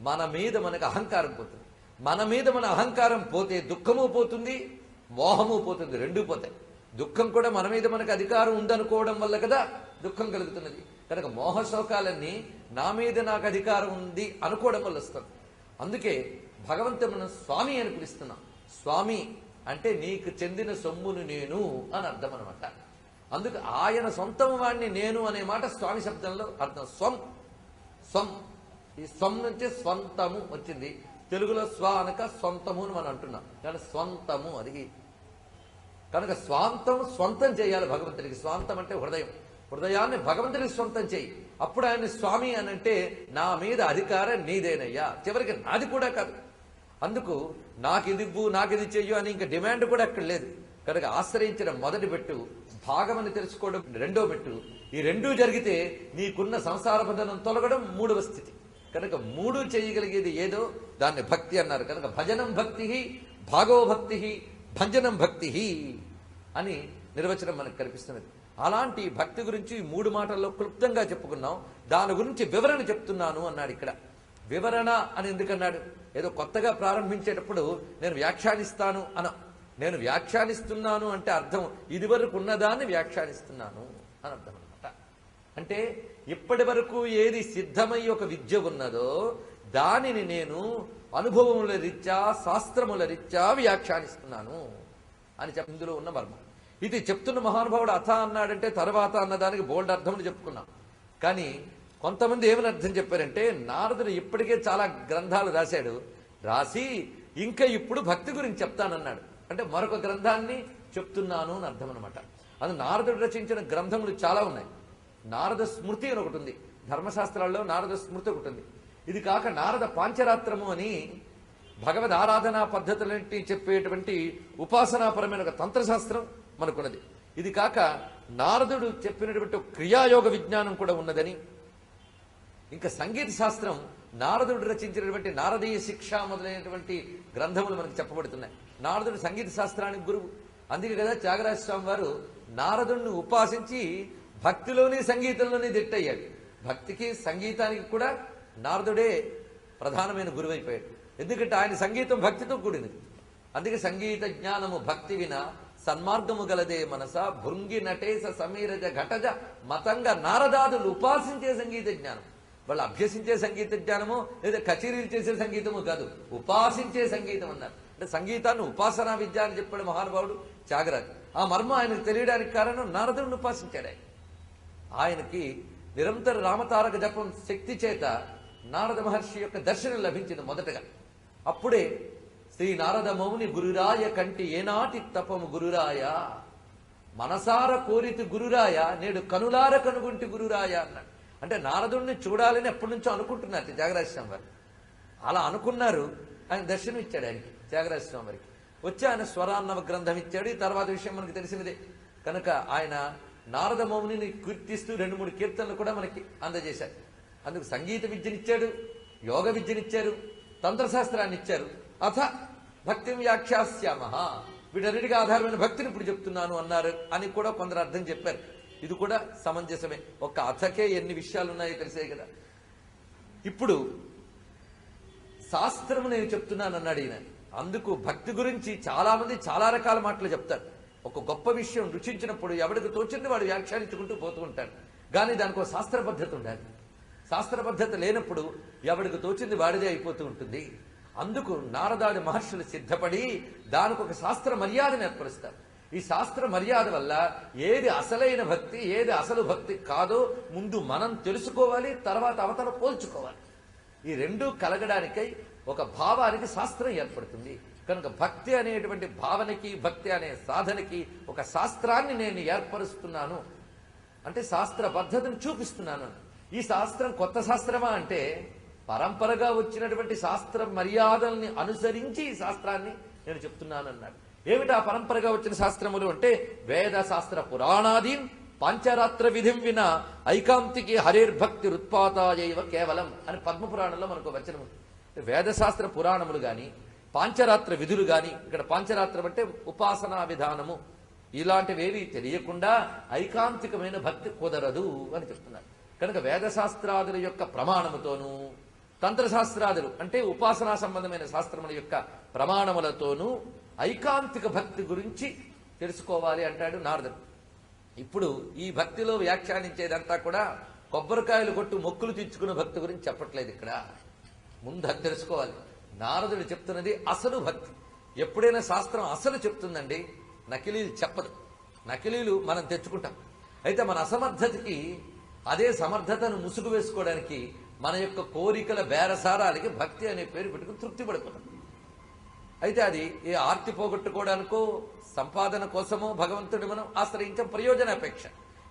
మన మీద మనకు అహంకారం పోతుంది. మన మీద మన అహంకారం పోతే దుఃఖము పోతుంది, మోహము పోతుంది, రెండూ పోతాయి. దుఃఖం కూడా మన మీద మనకు అధికారం ఉందనుకోవడం వల్ల కదా దుఃఖం కలుగుతున్నది. కనుక మోహశోకాలన్నీ నా మీద నాకు అధికారం ఉంది అనుకోవడం వల్ల వస్తుంది. అందుకే భగవంతుడు మనం స్వామి అని పిలుస్తున్నాం. స్వామి అంటే నీకు చెందిన సొమ్మును నేను అని అర్థం అనమాట. అందుకు ఆయన సొంతం వాడిని నేను అనే మాట స్వామి శబ్దంలో అర్థం. స్వం స్వం, ఈ స్వం నుంచి స్వంతము వచ్చింది. తెలుగులో స్వ అనక స్వంతము అని మనం అంటున్నాం, కానీ స్వంతము అది. కనుక స్వాంతం స్వంతం చేయాలి భగవంతుడికి. స్వాంతం అంటే హృదయం, హృదయాన్ని భగవంతుడికి స్వంతం చేయి. అప్పుడు ఆయన స్వామి అని అంటే నా మీద అధికారం నీదేనయ్యా, చివరికి నాది కూడా కాదు. అందుకు నాకు ఇది ఇవ్వు, నాకు ఇది చెయ్యు అని ఇంకా డిమాండ్ కూడా అక్కడ లేదు. కనుక ఆశ్రయించడం మొదటి పెట్టు, భాగమని తెలుసుకోవడం రెండో పెట్టు. ఈ రెండూ జరిగితే నీకున్న సంసార బంధనం తొలగడం మూడవ స్థితి. కనుక మూడు చేయగలిగేది ఏదో దాన్ని భక్తి అన్నారు. కనుక భజనం భక్తి, భాగో భక్తి, భంజనం భక్తి అని నిర్వచనం మనకు కనిపిస్తున్నది. అలాంటి భక్తి గురించి మూడు మాటల్లో క్లుప్తంగా చెప్పుకున్నాం. దాని గురించి వివరణ చెప్తున్నాను అన్నాడు. ఇక్కడ వివరణ అని ఎందుకన్నాడు? ఏదో కొత్తగా ప్రారంభించేటప్పుడు నేను వ్యాఖ్యానిస్తాను నేను వ్యాఖ్యానిస్తున్నాను అంటే అర్థం ఇదివరకు ఉన్నదాన్ని వ్యాఖ్యానిస్తున్నాను అని అర్థం అనమాట. అంటే ఇప్పటి వరకు ఏది సిద్ధమై ఒక విద్య ఉన్నదో దానిని నేను అనుభవముల రీత్యా శాస్త్రముల రీత్యా వ్యాఖ్యానిస్తున్నాను అని ఇందులో ఉన్న మర్మం. ఇది చెప్తున్న మహానుభావుడు అథ అన్నాడంటే తర్వాత అన్నదానికి బోల్డ్ అర్థములు చెప్పుకున్నాం. కానీ కొంతమంది ఏమని అర్థం చెప్పారంటే నారదుడు ఇప్పటికే చాలా గ్రంథాలు రాసి ఇంకా ఇప్పుడు భక్తి గురించి చెప్తానన్నాడు. అంటే మరొక గ్రంథాన్ని చెప్తున్నాను అని అర్థం అనమాట. అది నారదుడు రచించిన గ్రంథములు చాలా ఉన్నాయి. నారద స్మృతి అని ఒకటి ఉంది, ధర్మశాస్త్రాల్లో నారద స్మృతి ఒకటి ఉంది. ఇది కాక నారద పాంచరాత్రము అని భగవద్ ఆరాధనా పద్ధతులంటి చెప్పేటువంటి ఉపాసనాపరమైన ఒక తంత్రశాస్త్రం మనకున్నది. ఇది కాక నారదుడు చెప్పినటువంటి క్రియాయోగ విజ్ఞానం కూడా ఉన్నదని, ఇంకా సంగీత శాస్త్రం నారదుడు రచించినటువంటి నారదీయ శిక్ష మొదలైనటువంటి గ్రంథములు మనకు చెప్పబడుతున్నాయి. నారదుడు సంగీత శాస్త్రానికి గురువు. అందుకే కదా త్యాగరాజ స్వామి వారు నారదుడిని ఉపాసించి భక్తిలోనే సంగీతంలోనే దిట్టయ్యాడు. భక్తికి సంగీతానికి కూడా నారదుడే ప్రధానమైన గురువు అయిపోయాడు. ఎందుకంటే ఆయన సంగీతం భక్తితో కూడినది. అందుకే సంగీత జ్ఞానము భక్తి విన సన్మార్గము గలదే మనస భృంగి నటేశ సమీరజ ఘటజ మతంగా నారదాదులు ఉపాసించే సంగీత జ్ఞానం. వాళ్ళు అభ్యసించే సంగీత జ్ఞానము లేదా కచేరీలు చేసే సంగీతము కాదు, ఉపాసించే సంగీతం అన్నారు. అంటే సంగీతాన్ని ఉపాసనా విద్య అని చెప్పాడు మహానుభావుడు త్యాగరాజు. ఆ మర్మం ఆయనకు తెలియడానికి కారణం నారదుడిని ఉపాసించాడు. ఆయనకి నిరంతర రామతారక జపం శక్తి చేత నారద మహర్షి యొక్క దర్శనం లభించింది మొదటగా. అప్పుడే శ్రీ నారద మౌని గురురాయ కంటి ఏనాటి తపము గురురాయ మనసార కోరితి గురురాయ నేడు కనులార కనుగుంటి గురురాయ అన్నాడు. అంటే నారదుడిని చూడాలని ఎప్పటి నుంచో అనుకుంటున్నారు త్యాగరాజస్వామి వారు. అలా అనుకున్నారు, ఆయన దర్శనం ఇచ్చాడు ఆయనకి త్యాగరాజస్వామి వారికి. వచ్చి ఆయన స్వరాన్నవ గ్రంథం ఇచ్చాడు. ఈ తర్వాత విషయం మనకు తెలిసినదే కనుక ఆయన నారద మౌనిని కీర్తిస్తూ 2-3 కీర్తనలు కూడా మనకి అందజేశారు. అందుకు సంగీత విద్యనిచ్చాడు, యోగ విద్యనిచ్చారు, తంత్రశాస్త్రాన్ని ఇచ్చారు. అథ భక్తిం వ్యాఖ్యాస్యామ, వీటన్నిటికీ ఆధారమైన భక్తిని ఇప్పుడు చెప్తున్నాను అన్నారు అని కూడా కొందరు అర్థం చెప్పారు. ఇది కూడా సమంజసమే. ఒక్క అథకే ఎన్ని విషయాలు ఉన్నాయో తెలిసే కదా. ఇప్పుడు శాస్త్రము నేను చెప్తున్నాను అన్నాడు ఈయన. అందుకు భక్తి గురించి చాలా మంది చాలా రకాల మాటలు చెప్తారు. ఒక గొప్ప విషయం రుచించినప్పుడు ఎవరికి తోచింది వాడు వ్యాఖ్యానించుకుంటూ పోతూ ఉంటాడు. కానీ దానికి ఒక శాస్త్ర పద్ధతి ఉండాలి. శాస్త్ర పద్ధతి లేనప్పుడు ఎవరికి తోచింది వాడిదే అయిపోతూ ఉంటుంది. అందుకు నారదాది మహర్షులు సిద్ధపడి దానికి ఒక శాస్త్ర మర్యాదను ఏర్పరుస్తారు. ఈ శాస్త్ర మర్యాద వల్ల ఏది అసలైన భక్తి, ఏది అసలు భక్తి కాదో ముందు మనం తెలుసుకోవాలి, తర్వాత అవతల పోల్చుకోవాలి. ఈ రెండూ కలగడానికై ఒక భావానికి శాస్త్రం ఏర్పడుతుంది. కనుక భక్తి అనేటువంటి భావనకి, భక్తి అనే సాధనకి ఒక శాస్త్రాన్ని నేను ఏర్పరుస్తున్నాను అంటే శాస్త్ర పద్ధతిని చూపిస్తున్నాను. ఈ శాస్త్రం కొత్త శాస్త్రమా అంటే పరంపరగా వచ్చినటువంటి శాస్త్ర మర్యాదల్ని అనుసరించి ఈ శాస్త్రాన్ని నేను చెప్తున్నాను అన్నాడు. ఏమిటా పరంపరగా వచ్చిన శాస్త్రములు అంటే వేద శాస్త్ర పురాణాదీన్ పాంచరాత్ర విధిం విన ఐకాంతికి హరిర్భక్తి రుత్పాతాయైవ కేవలం అని పద్మపురాణంలో మనకు వచనం ఉంది. వేదశాస్త్ర పురాణములు గాని పాంచరాత్ర విధులు గాని, ఇక్కడ పాంచరాత్రం అంటే ఉపాసనా విధానము, ఇలాంటివేవి తెలియకుండా ఐకాంతికమైన భక్తి కుదరదు అని చెప్తున్నారు. కనుక వేదశాస్త్రాదుల యొక్క ప్రమాణముతోనూ తంత్రశాస్త్రాదులు అంటే ఉపాసనా సంబంధమైన శాస్త్రముల యొక్క ప్రమాణములతోనూ ఐకాంతిక భక్తి గురించి తెలుసుకోవాలి అంటాడు నారదుడు. ఇప్పుడు ఈ భక్తిలో వ్యాఖ్యానించేదంతా కూడా కొబ్బరికాయలు కొట్టు మొక్కులు తీర్చుకున్న భక్తి గురించి చెప్పట్లేదు. ఇక్కడ ముందు అది తెలుసుకోవాలి. నారదుడు చెప్తున్నది అసలు భక్తి. ఎప్పుడైనా శాస్త్రం అసలు చెప్తుందండి, నకిలీలు చెప్పదు. నకిలీలు మనం తెచ్చుకుంటాం. అయితే మన అసమర్థతకి అదే సమర్థతను ముసుగు వేసుకోవడానికి మన యొక్క కోరికల బేరసారాలకి భక్తి అనే పేరు పెట్టుకుని తృప్తి పడిపోతాం. అయితే అది ఏ ఆర్తి పోగొట్టుకోవడానికో సంపాదన కోసమో భగవంతుడి మనం ఆశ్రయించాం ప్రయోజనాపేక్ష.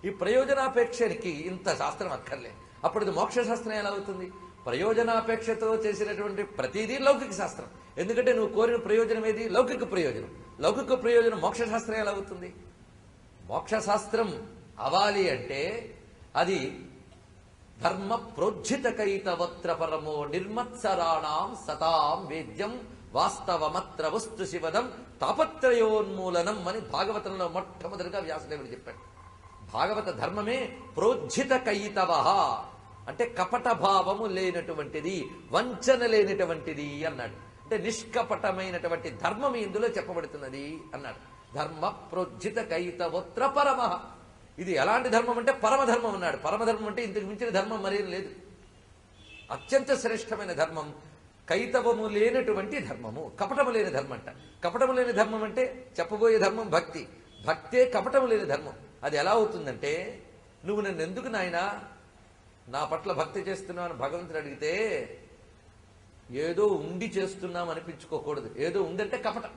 ఈ ప్రయోజనాపేక్షకి ఇంత శాస్త్రం అక్కర్లే. అప్పుడు ఇది మోక్ష శాస్త్రం ఎలా అవుతుంది? ప్రయోజనాపేక్షతో చేసినటువంటి ప్రతిదీ లౌకిక శాస్త్రం. ఎందుకంటే నువ్వు కోరిన ప్రయోజనం ఏది? లౌకిక ప్రయోజనం. లౌకిక ప్రయోజనం మోక్ష శాస్త్రం ఎలా అవుతుంది? మోక్ష శాస్త్రం అవాలి అంటే అది ధర్మ ప్రోజ్జితకైతవత్ర పరమో నిర్మత్సరాణం సతాం వేద్యం వాస్తవమత్ర వస్తు శివదం తాపత్రయోన్మూలనం అని భాగవతంలో మొట్టమొదటిగా వ్యాసదేవుడు చెప్పాడు. భాగవత ధర్మమే ప్రోజ్జిత కైతవ అంటే కపట భావము లేనటువంటిది, వంచన లేనటువంటిది అన్నాడు. అంటే నిష్కపటమైనటువంటి ధర్మం ఇందులో చెప్పబడుతున్నది అన్నాడు. ధర్మ ప్రోజ్జిత కైతవోత్ర పరమ. ఇది ఎలాంటి ధర్మం అంటే పరమధర్మం అన్నాడు. పరమధర్మం అంటే ఇంతకు మించిన ధర్మం మరేం లేదు. అత్యంత శ్రేష్టమైన ధర్మం కైతవము లేనటువంటి ధర్మము, కపటము లేని ధర్మం అంట. కపటము లేని ధర్మం అంటే చెప్పబోయే ధర్మం భక్తి. భక్తే కపటము లేని ధర్మం. అది ఎలా అవుతుందంటే, నువ్వు నన్ను ఎందుకు నాయనా నా పట్ల భక్తి చేస్తున్నావు అని భగవంతుడు అడిగితే ఏదో ఉండి చేస్తున్నాం అనిపించుకోకూడదు. ఏదో ఉందంటే కపటం.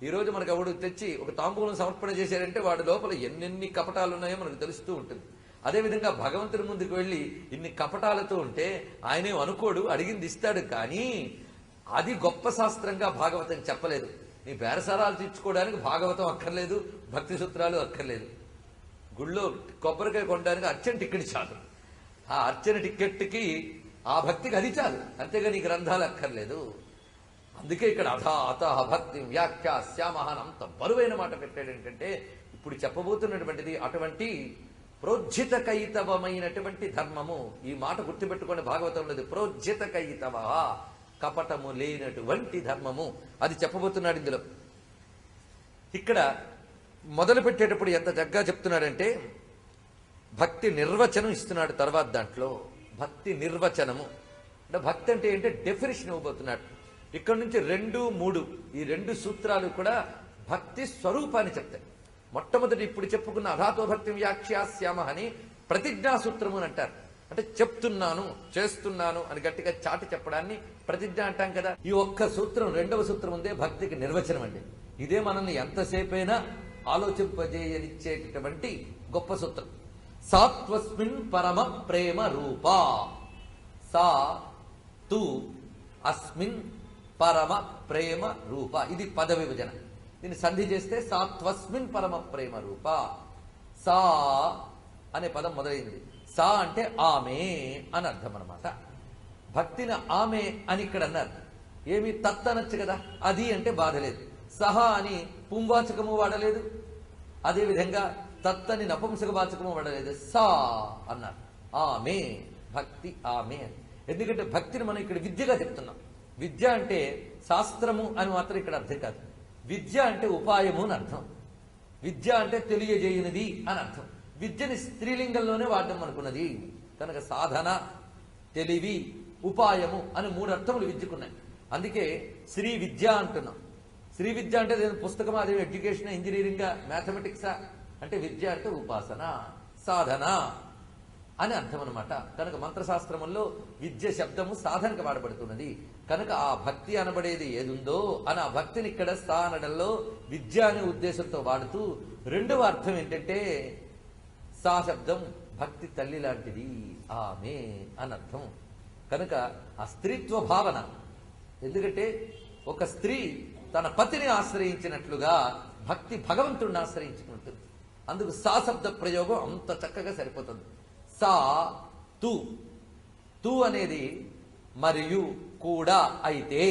ఈరోజు మనకు ఎవడు తెచ్చి ఒక తాంబూలం సమర్పణ చేశారంటే వాడి లోపల ఎన్నెన్ని కపటాలు ఉన్నాయో మనకు తెలుస్తూ ఉంటుంది. అదేవిధంగా భగవంతుడి ముందుకు వెళ్లి ఇన్ని కపటాలతో ఉంటే ఆయనే అనుకోడు, అడిగింది ఇస్తాడు. కానీ అది గొప్ప శాస్త్రంగా భాగవతం చెప్పలేదు. నీ బేరసారాలు తీర్చుకోవడానికి భాగవతం అక్కర్లేదు, భక్తి సూత్రాలు అక్కర్లేదు. గుళ్ళో కొబ్బరికాయ కొనడానికి అర్చన టికెట్ చాలు. ఆ అర్చన టికెట్కి ఆ భక్తికి అది చాలు, అంతేగాని ఈ గ్రంథాలు అక్కర్లేదు. అందుకే ఇక్కడ అథ భక్తి వ్యాఖ్యాస్యామహన్ అంత బరువైన మాట పెట్టాడు. ఏంటంటే ఇప్పుడు చెప్పబోతున్నటువంటిది అటువంటి ప్రోజ్జిత కైతవమైనటువంటి ధర్మము. ఈ మాట గుర్తుపెట్టుకోండి, భాగవతంలో ప్రోజ్జిత కైతవ, కపటము లేనటువంటి ధర్మము, అది చెప్పబోతున్నాడు ఇందులో. ఇక్కడ మొదలు పెట్టేటప్పుడు ఎంత చక్కగా చెప్తున్నాడంటే భక్తి నిర్వచనం ఇస్తున్నాడు. తర్వాత దాంట్లో భక్తి నిర్వచనము అంటే భక్తి అంటే ఏంటంటే డెఫినేషన్ ఇవ్వబోతున్నాడు. ఇక్కడ నుంచి 2, 3 ఈ 2 సూత్రాలు కూడా భక్తి స్వరూపాన్ని చెప్తాయి. మొట్టమొదటి ఇప్పుడు చెప్పుకున్న అధాతో భక్తి వ్యాఖ్యాస్యామ అని ప్రతిజ్ఞా సూత్రము అని అంటారు. అంటే చెప్తున్నాను, చేస్తున్నాను అని గట్టిగా చాటి చెప్పడాన్ని ప్రతిజ్ఞ అంటాం కదా. ఈ ఒక్క సూత్రం, 2వ సూత్రం ఉందే భక్తికి నిర్వచనం అండి. ఇదే మనల్ని ఎంతసేపైనా ఆలోచింపజేయనిచ్చేటటువంటి గొప్ప సూత్రం. సాత్వస్మిన్ పరమ ప్రేమ రూపా, సా తు అస్మిన్ పరమ ప్రేమ రూప. ఇది పద విభజన. దీన్ని సంధి చేస్తే సాత్వస్మిన్ పరమ ప్రేమ రూప. సా అనే పదం మొదలైంది. సా అంటే ఆమె అని అర్థం అనమాట. భక్తిని ఆమె అని ఇక్కడ అన్నారు. ఏమి తత్ అనొచ్చు కదా, అది అంటే బాధ లేదు. సహా అని పుంవాచకము వాడలేదు, అదేవిధంగా తత్ అని నపుంసక వాచకము వాడలేదు. సా అన్నారు. ఆమె భక్తి ఆమె అని. ఎందుకంటే భక్తిని మనం ఇక్కడ విద్యగా చెప్తున్నాం. విద్య అంటే శాస్త్రము అని మాత్రం ఇక్కడ అర్థం కాదు. విద్య అంటే ఉపాయము అని అర్థం. విద్య అంటే తెలియజేయనిది అని అర్థం. విద్యని స్త్రీలింగంలోనే వాడడం అనుకున్నది కనుక సాధన, తెలివి, ఉపాయము అని 3 అర్థములు విద్యకున్నాయి. అందుకే శ్రీ విద్య అంటున్నాం. శ్రీ విద్య అంటే పుస్తకం, అదే ఎడ్యుకేషన్, ఇంజనీరింగ్, మ్యాథమెటిక్సా అంటే విద్య అంటే ఉపాసన, సాధన అని అర్థం అనమాట. కనుక మంత్రశాస్త్రముల్లో విద్య శబ్దము సాధనకు వాడబడుతున్నది. కనుక ఆ భక్తి అనబడేది ఏదుందో అని ఆ భక్తిని ఇక్కడ సా అనడంలో విద్య అనే ఉద్దేశంతో వాడుతూ, రెండవ అర్థం ఏంటంటే సా శబ్దం భక్తి తల్లి లాంటిది, ఆమె అని అర్థం. కనుక ఆ స్త్రీత్వ భావన, ఎందుకంటే ఒక స్త్రీ తన పతిని ఆశ్రయించినట్లుగా భక్తి భగవంతుడిని ఆశ్రయించుకుంటుంది. అందుకు సా శబ్ద ప్రయోగం అంత చక్కగా సరిపోతుంది. సా తు, తు అనేది మరియు కూడా అయితే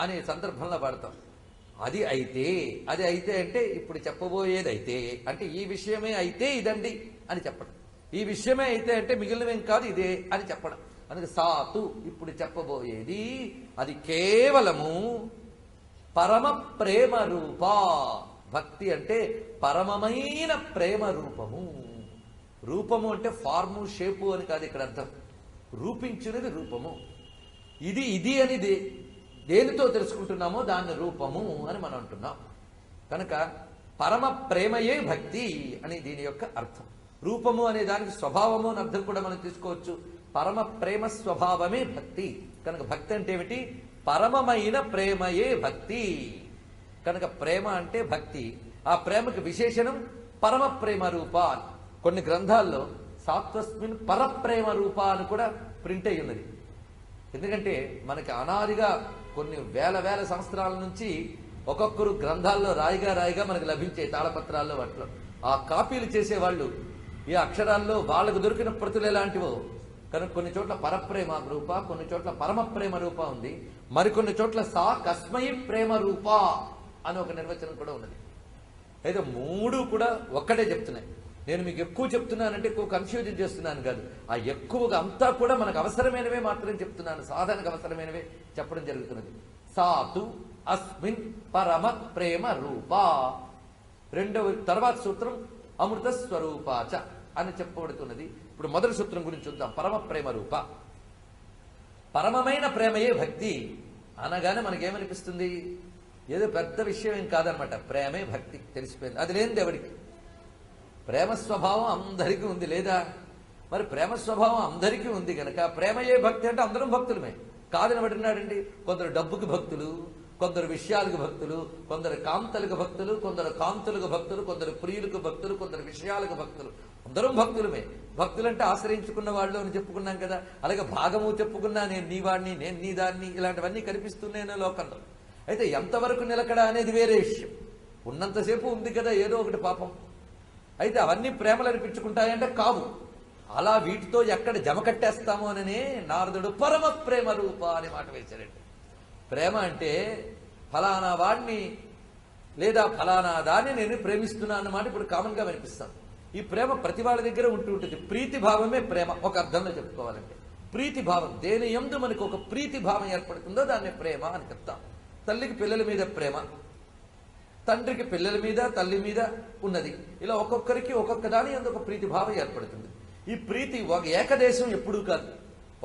అనే సందర్భంలో వాడతాం. అది అయితే, అది అయితే అంటే ఇప్పుడు చెప్పబోయేది అయితే, అంటే ఈ విషయమే అయితే ఇదండి అని చెప్పడం. ఈ విషయమే అయితే అంటే మిగిలినవేం కాదు ఇదే అని చెప్పడం. అందుకే సాతు ఇప్పుడు చెప్పబోయేది అది కేవలము పరమ ప్రేమ రూప. భక్తి అంటే పరమమైన ప్రేమ రూపము. రూపము అంటే ఫార్ము, షేపు అని కాదు ఇక్కడ అర్థం. రూపించినది రూపము. ఇది ఇది అని దేనితో తెలుసుకుంటున్నామో దాన్ని రూపము అని మనం అంటున్నాం. కనుక పరమ ప్రేమయే భక్తి అని దీని యొక్క అర్థం. రూపము అనే దానికి స్వభావము అని అర్థం కూడా మనం తీసుకోవచ్చు. పరమ ప్రేమ స్వభావమే భక్తి. కనుక భక్తి అంటే ఏమిటి? పరమమైన ప్రేమయే భక్తి. కనుక ప్రేమ అంటే భక్తి. ఆ ప్రేమకు విశేషణం పరమ ప్రేమ రూప. కొన్ని గ్రంథాల్లో సాత్వస్మిన్ పరప్రేమ రూప అని కూడా ప్రింట్ అయి ఉన్నది. ఎందుకంటే మనకి అనాదిగా కొన్ని వేల సంవత్సరాల నుంచి ఒక్కొక్కరు గ్రంథాల్లో రాయిగా మనకు లభించే తాళపత్రాల్లో వాటిలో ఆ కాపీలు చేసేవాళ్ళు ఈ అక్షరాల్లో వాళ్ళకు దొరికిన ప్రతులు ఎలాంటివో. కనుక కొన్ని చోట్ల పరప్రేమ రూప, కొన్ని చోట్ల పరమ ప్రేమ రూప ఉంది, మరికొన్ని చోట్ల సా కస్మయి ప్రేమ రూప అని ఒక నిర్వచనం కూడా ఉన్నది. అయితే 3 కూడా ఒక్కటే చెప్తున్నాయి. నేను మీకు ఎక్కువ చెప్తున్నానంటే ఎక్కువ కన్ఫ్యూజన్ చేస్తున్నాను కాదు. ఆ ఎక్కువగా అంతా కూడా మనకు అవసరమైనవే మాత్రం చెప్తున్నాను, సాధనకు అవసరమైనవే చెప్పడం జరుగుతున్నది. సాతు అస్మిన్ పరమ ప్రేమ రూప. తర్వాత సూత్రం అమృత స్వరూపాచ అని చెప్పబడుతున్నది. ఇప్పుడు మొదటి సూత్రం గురించి చూద్దాం. పరమ ప్రేమ రూప. పరమమైన ప్రేమయే భక్తి అనగానే మనకేమనిపిస్తుంది? ఏదో పెద్ద విషయం ఏం కాదనమాట. ప్రేమే భక్తి తెలిసిపోయింది. అది లేనిది ఎవరికి? ప్రేమ స్వభావం అందరికీ ఉంది లేదా? మరి ప్రేమ స్వభావం అందరికీ ఉంది గనక ప్రేమయే భక్తి అంటే అందరం భక్తులమే. కాదని పడినాడండి. కొందరు డబ్బుకి భక్తులు, కొందరు విషయాలకు భక్తులు, కొందరు కాంతలకు భక్తులు, కొందరు కాంతులకు భక్తులు, కొందరు ప్రియులకు భక్తులు, కొందరు విషయాలకు భక్తులు. అందరం భక్తులమే. భక్తులంటే ఆశ్రయించుకున్న వాళ్ళు అని చెప్పుకున్నాం కదా. అలాగే భాగము చెప్పుకున్నా, నేను నీ వాడిని, నేను నీ దాన్ని, ఇలాంటివన్నీ కనిపిస్తున్నాయనే లోకంలో. అయితే ఎంతవరకు నిలకడ అనేది వేరే విషయం. ఉన్నంతసేపు ఉంది కదా ఏదో ఒకటి పాపం. అయితే అవన్నీ ప్రేమలు అనిపించుకుంటాయంటే కావు. అలా వీటితో ఎక్కడ జమ కట్టేస్తామో అననే నారదుడు పరమ ప్రేమ రూప అనే మాట వేశారండి. ప్రేమ అంటే ఫలానా వాడిని లేదా ఫలానా దాన్ని నేను ప్రేమిస్తున్నా అన్నమాట ఇప్పుడు కామన్ గా వినిపిస్తాను. ఈ ప్రేమ ప్రతి వాళ్ళ దగ్గర ఉంటూ ఉంటుంది. ప్రీతి భావమే ప్రేమ ఒక అర్థంలో చెప్పుకోవాలంటే. ప్రీతి భావం దేని యందు మనకు ఒక ప్రీతి భావం ఏర్పడుతుందో దాన్ని ప్రేమ అని చెప్తాం. తల్లికి పిల్లల మీద ప్రేమ, తండ్రికి పిల్లల మీద, తల్లి మీద ఉన్నది. ఇలా ఒక్కొక్కరికి ఒక్కొక్క దాని యందు ఒక ప్రీతి భావం ఏర్పడుతుంది. ఈ ప్రీతి ఒక ఏకదేశం ఎప్పుడూ కాదు.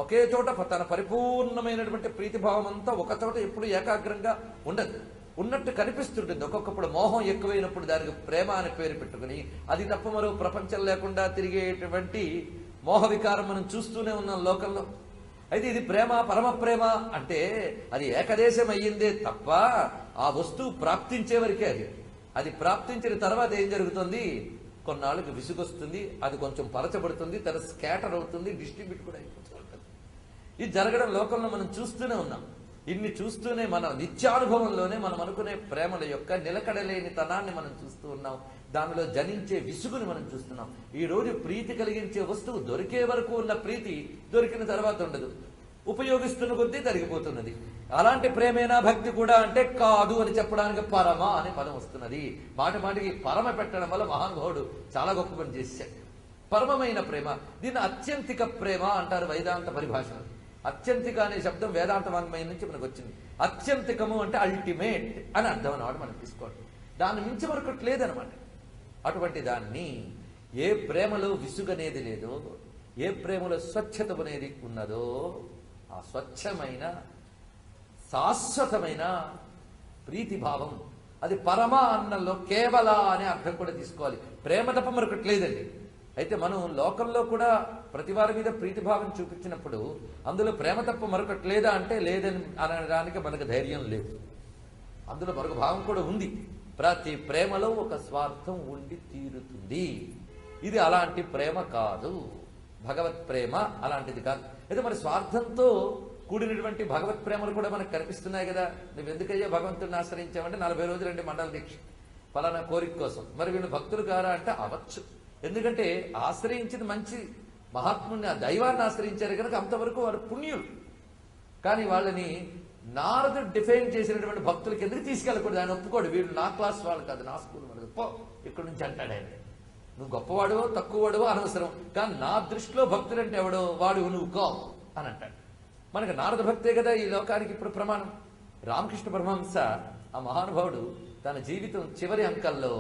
ఒకే చోట తన పరిపూర్ణమైనటువంటి ప్రీతిభావం అంతా ఒక చోట ఎప్పుడు ఏకాగ్రంగా ఉండదు. ఉన్నట్టు కనిపిస్తుంటుంది. ఒక్కొక్కప్పుడు మోహం ఎక్కువైనప్పుడు దానికి ప్రేమ అని పేరు పెట్టుకుని అది తప్ప మరో ప్రపంచం లేకుండా తిరిగేటువంటి మోహ వికారం మనం చూస్తూనే ఉన్నాం లోకంలో. అయితే ఇది ప్రేమ, పరమ ప్రేమ అంటే అది ఏకదేశం అయ్యిందే తప్ప ఆ వస్తువు ప్రాప్తించే వరకే. అది ప్రాప్తించిన తర్వాత ఏం జరుగుతుంది? కొన్నాళ్ళకి విసుగొస్తుంది, అది కొంచెం పలచబడుతుంది, తర్వాత స్కాటర్ అవుతుంది, డిస్ట్రిబ్యూట్ కూడా అయిపోతుంది. ఇది జరగడం లోకంలో మనం చూస్తూనే ఉన్నాం. ఇన్ని చూస్తూనే మన నిత్యానుభవంలోనే మనం అనుకునే ప్రేమల యొక్క నిలకడలేని తనాన్ని మనం చూస్తూ ఉన్నాం. దానిలో జనించే విసుగుని మనం చూస్తున్నాం. ఈ రోజు ప్రీతి కలిగించే వస్తువు దొరికే వరకు ఉన్న ప్రీతి దొరికిన తర్వాత ఉండదు, ఉపయోగిస్తున్న కొద్దీ తరిగిపోతున్నది. అలాంటి ప్రేమేనా భక్తి కూడా అంటే కాదు అని చెప్పడానికి పరమ అనే పదం వస్తున్నది. మాటి మాటికి పరమ పెట్టడం వల్ల మహానుభావుడు చాలా గొప్ప పని చేశాడు. పరమమైన ప్రేమ, దీన్ని అత్యంతిక ప్రేమ అంటారు వేదాంత పరిభాషలో. అత్యంతిక అనే శబ్దం వేదాంత వాంగ్మయం నుంచి మనకు వచ్చింది. అత్యంతికము అంటే అల్టిమేట్ అని అర్థం అన్నమాట మనం తీసుకోవాలి. దాన్ని మించి మరొకటి లేదనమాట. అటువంటి దాన్ని ఏ ప్రేమలో విసుగనేది లేదో, ఏ ప్రేమలో స్వచ్ఛత అనేది ఉన్నదో, ఆ స్వచ్ఛమైన శాశ్వతమైన ప్రీతిభావం, అది పరమ అన్నంలో కేవల అనే అర్థం కూడా తీసుకోవాలి. ప్రేమ తప్ప మరొకటి లేదండి. అయితే మనం లోకంలో కూడా ప్రతి వారి మీద ప్రీతిభావం చూపించినప్పుడు అందులో ప్రేమ తప్ప మరొకటి లేదా అంటే లేదని అనడానికి మనకు ధైర్యం లేదు. అందులో మరొక భావం కూడా ఉంది. ప్రతి ప్రేమలో ఒక స్వార్థం ఉండి తీరుతుంది. ఇది అలాంటి ప్రేమ కాదు. భగవత్ ప్రేమ అలాంటిది కాదు. అయితే మరి స్వార్థంతో కూడినటువంటి భగవత్ ప్రేమలు కూడా మనకు కనిపిస్తున్నాయి కదా. నువ్వు ఎందుకయ్యా భగవంతుడిని ఆశ్రయించావంటే 40 రోజులండి మండల దీక్ష ఫలానా కోరిక కోసం. మరి వీళ్ళు భక్తులు కారా అంటే అవచ్చు. ఎందుకంటే ఆశ్రయించిన మంచి మహాత్ముని, ఆ దైవాన్ని ఆశ్రయించారు కనుక అంతవరకు వారు పుణ్యులు. కానీ వాళ్ళని నారదుడు డిఫైన్ చేసినటువంటి భక్తులకి ఎందుకు తీసుకెళ్ళకూడదు? ఆయన ఒప్పుకోడు. వీళ్ళు నా క్లాస్ వాళ్ళు కాదు, నా స్కూల్ వాళ్ళు, పో ఇక్కడి నుంచి అంటాడు ఆయన. నువ్వు గొప్పవాడవో తక్కువవాడవో అనవసరం, కానీ నా దృష్టిలో భక్తులంటే ఎవడో వాడు నువ్వు కావు అని అంటాడు. మనకు నారద భక్తే కదా ఈ లోకానికి ఇప్పుడు ప్రమాణం. రామకృష్ణ పరమహంస ఆ మహానుభావుడు తన జీవితం చివరి అంకల్లో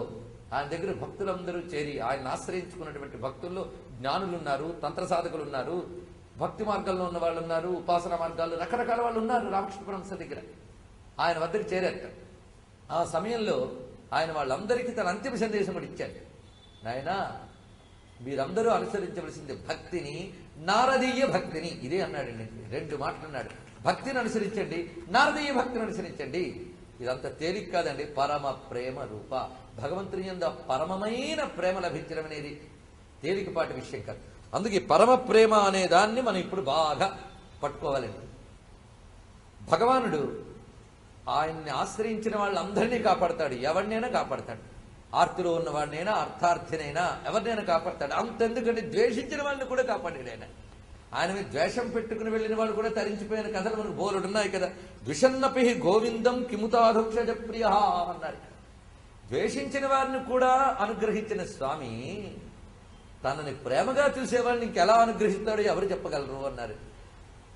ఆయన దగ్గర భక్తులందరూ చేరి ఆయన ఆశ్రయించుకున్నటువంటి భక్తుల్లో జ్ఞానులు ఉన్నారు, తంత్ర సాధకులు ఉన్నారు, భక్తి మార్గంలో ఉన్న వాళ్ళు ఉన్నారు, ఉపాసన మార్గాల్లో రకరకాల వాళ్ళు ఉన్నారు. రామకృష్ణ పరమహంస దగ్గర ఆయన వద్దకు చేరారట. ఆ సమయంలో ఆయన వాళ్ళందరికీ తన అంతిమ సందేశం కూడా ఇచ్చారు. నాయనా, మీరందరూ అనుసరించవలసింది భక్తిని, నారదీయ భక్తిని. ఇదే అన్నాడండి. 2 మాటలు అన్నాడు. భక్తిని అనుసరించండి, నారదీయ భక్తిని అనుసరించండి. ఇదంతా తేలిక కాదండి. పరమ ప్రేమ రూప భగవంతుని యందు పరమమైన ప్రేమ లభించడం అనేది తేలికపాటి విషయం కాదు. అందుకే పరమ ప్రేమ అనే దాన్ని మనం ఇప్పుడు బాగా పట్టుకోవాలండి. భగవానుడు ఆయన్ని ఆశ్రయించిన వాళ్ళందరినీ కాపాడతాడు, ఎవరినైనా కాపాడతాడు. ఆర్తిలో ఉన్నవాడినైనా, అర్థార్థినైనా, ఎవరినైనా కాపాడతాడు. అంతెందుకంటే ద్వేషించిన వాళ్ళని కూడా కాపాడాడు ఆయన. ఆయన మీద ద్వేషం పెట్టుకుని వెళ్ళిన వాళ్ళు కూడా తరించిపోయిన కథలు మనకు బోలుడున్నాయి కదా. ద్విషన్నపి గోవిందం కిముతాధక్షజ ప్రియ అన్నారు. ద్వేషించిన వారిని కూడా అనుగ్రహించిన స్వామి తనని ప్రేమగా చూసేవాడిని ఇంకెలా అనుగ్రహిస్తాడో ఎవరు చెప్పగలరు అన్నారు.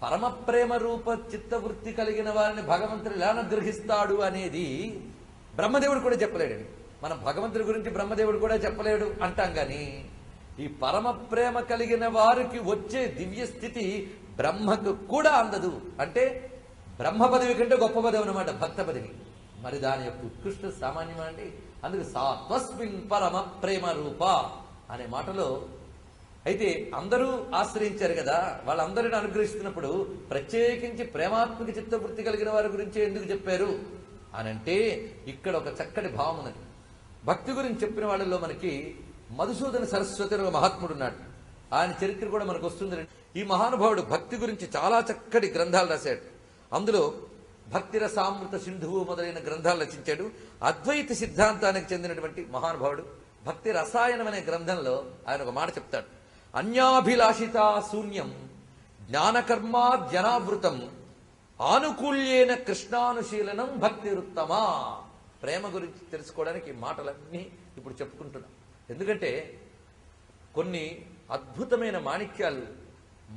పరమ ప్రేమ రూప చిత్తవృత్తి కలిగిన వారిని భగవంతుడు ఎలా అనుగ్రహిస్తాడు అనేది బ్రహ్మదేవుడు కూడా చెప్పలేడండి. మనం భగవంతుడి గురించి బ్రహ్మదేవుడు కూడా చెప్పలేడు అంటాం గాని, ఈ పరమ ప్రేమ కలిగిన వారికి వచ్చే దివ్య స్థితి బ్రహ్మకు కూడా అందదు. అంటే బ్రహ్మ పదవి కంటే గొప్ప పదవి అన్నమాట భక్త పదవి. మరి దాని యొక్క ఉత్కృష్ట సామాన్యమా అండి. అందుకు సాత్వస్మిన్ పరమ ప్రేమ రూప అనే మాటలో అయితే అందరూ ఆశ్రయించారు కదా, వాళ్ళందరిని అనుగ్రహిస్తున్నప్పుడు ప్రత్యేకించి ప్రేమాత్మక చిత్తవృత్తి కలిగిన వారి గురించి ఎందుకు చెప్పారు అనంటే ఇక్కడ ఒక చక్కటి భావం ఉన్నది. భక్తి గురించి చెప్పిన వాళ్ళలో మనకి మధుసూదన సరస్వతి అనే మహాత్ముడు ఉన్నాడు. ఆయన చరిత్ర కూడా మనకు వస్తుంది. ఈ మహానుభావుడు భక్తి గురించి చాలా చక్కటి గ్రంథాలు రాశాడు. అందులో భక్తి రసామృత సింధువు మొదలైన గ్రంథాలు రచించాడు. అద్వైత సిద్ధాంతానికి చెందినటువంటి మహానుభావుడు. భక్తి రసాయనం అనే గ్రంథంలో ఆయన ఒక మాట చెప్తాడు. అన్యాభిలాషిత శూన్యం జ్ఞానకర్మా జనావృతం ఆనుకూల్యేన కృష్ణానుశీలనం భక్తిరుత్తమా. ప్రేమ గురించి తెలుసుకోవడానికి ఈ మాటలన్నీ ఇప్పుడు చెప్పుకుంటున్నాం. ఎందుకంటే కొన్ని అద్భుతమైన మాణిక్యాలు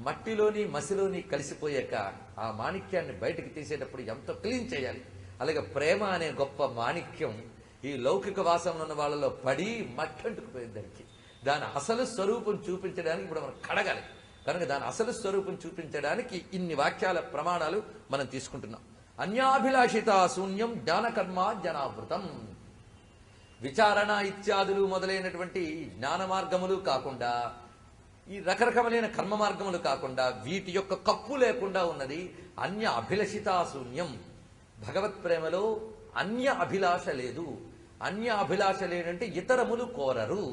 మట్టిలోని మసిలోని కలిసిపోయాక ఆ మాణిక్యాన్ని బయటకు తీసేటప్పుడు ఎంతో క్లీన్ చేయాలి. అలాగే ప్రేమ అనే గొప్ప మాణిక్యం ఈ లౌకిక వాసనలో ఉన్న వాళ్ళలో పడి మట్టంటుకుపోయేదానికి దాని అసలు స్వరూపం చూపించడానికి ఇప్పుడు మనం కడగాలి. కనుక దాని అసలు స్వరూపం చూపించడానికి ఇన్ని వాక్యాల ప్రమాణాలు మనం తీసుకుంటున్నాం. అన్యాభిలాషిత శూన్యం జ్ఞానకర్మ జనావృతం. విచారణ ఇత్యాదులు మొదలైనటువంటి జ్ఞాన మార్గములు కాకుండా, ఈ రకరకములైన కర్మ మార్గములు కాకుండా, వీటి యొక్క కప్పు లేకుండా ఉన్నది అన్య అభిలషిత శూన్యం. భగవత్ ప్రేమలో అన్య అభిలాష లేదు. అన్య అభిలాష లేదంటే ఇతరములు కోరరు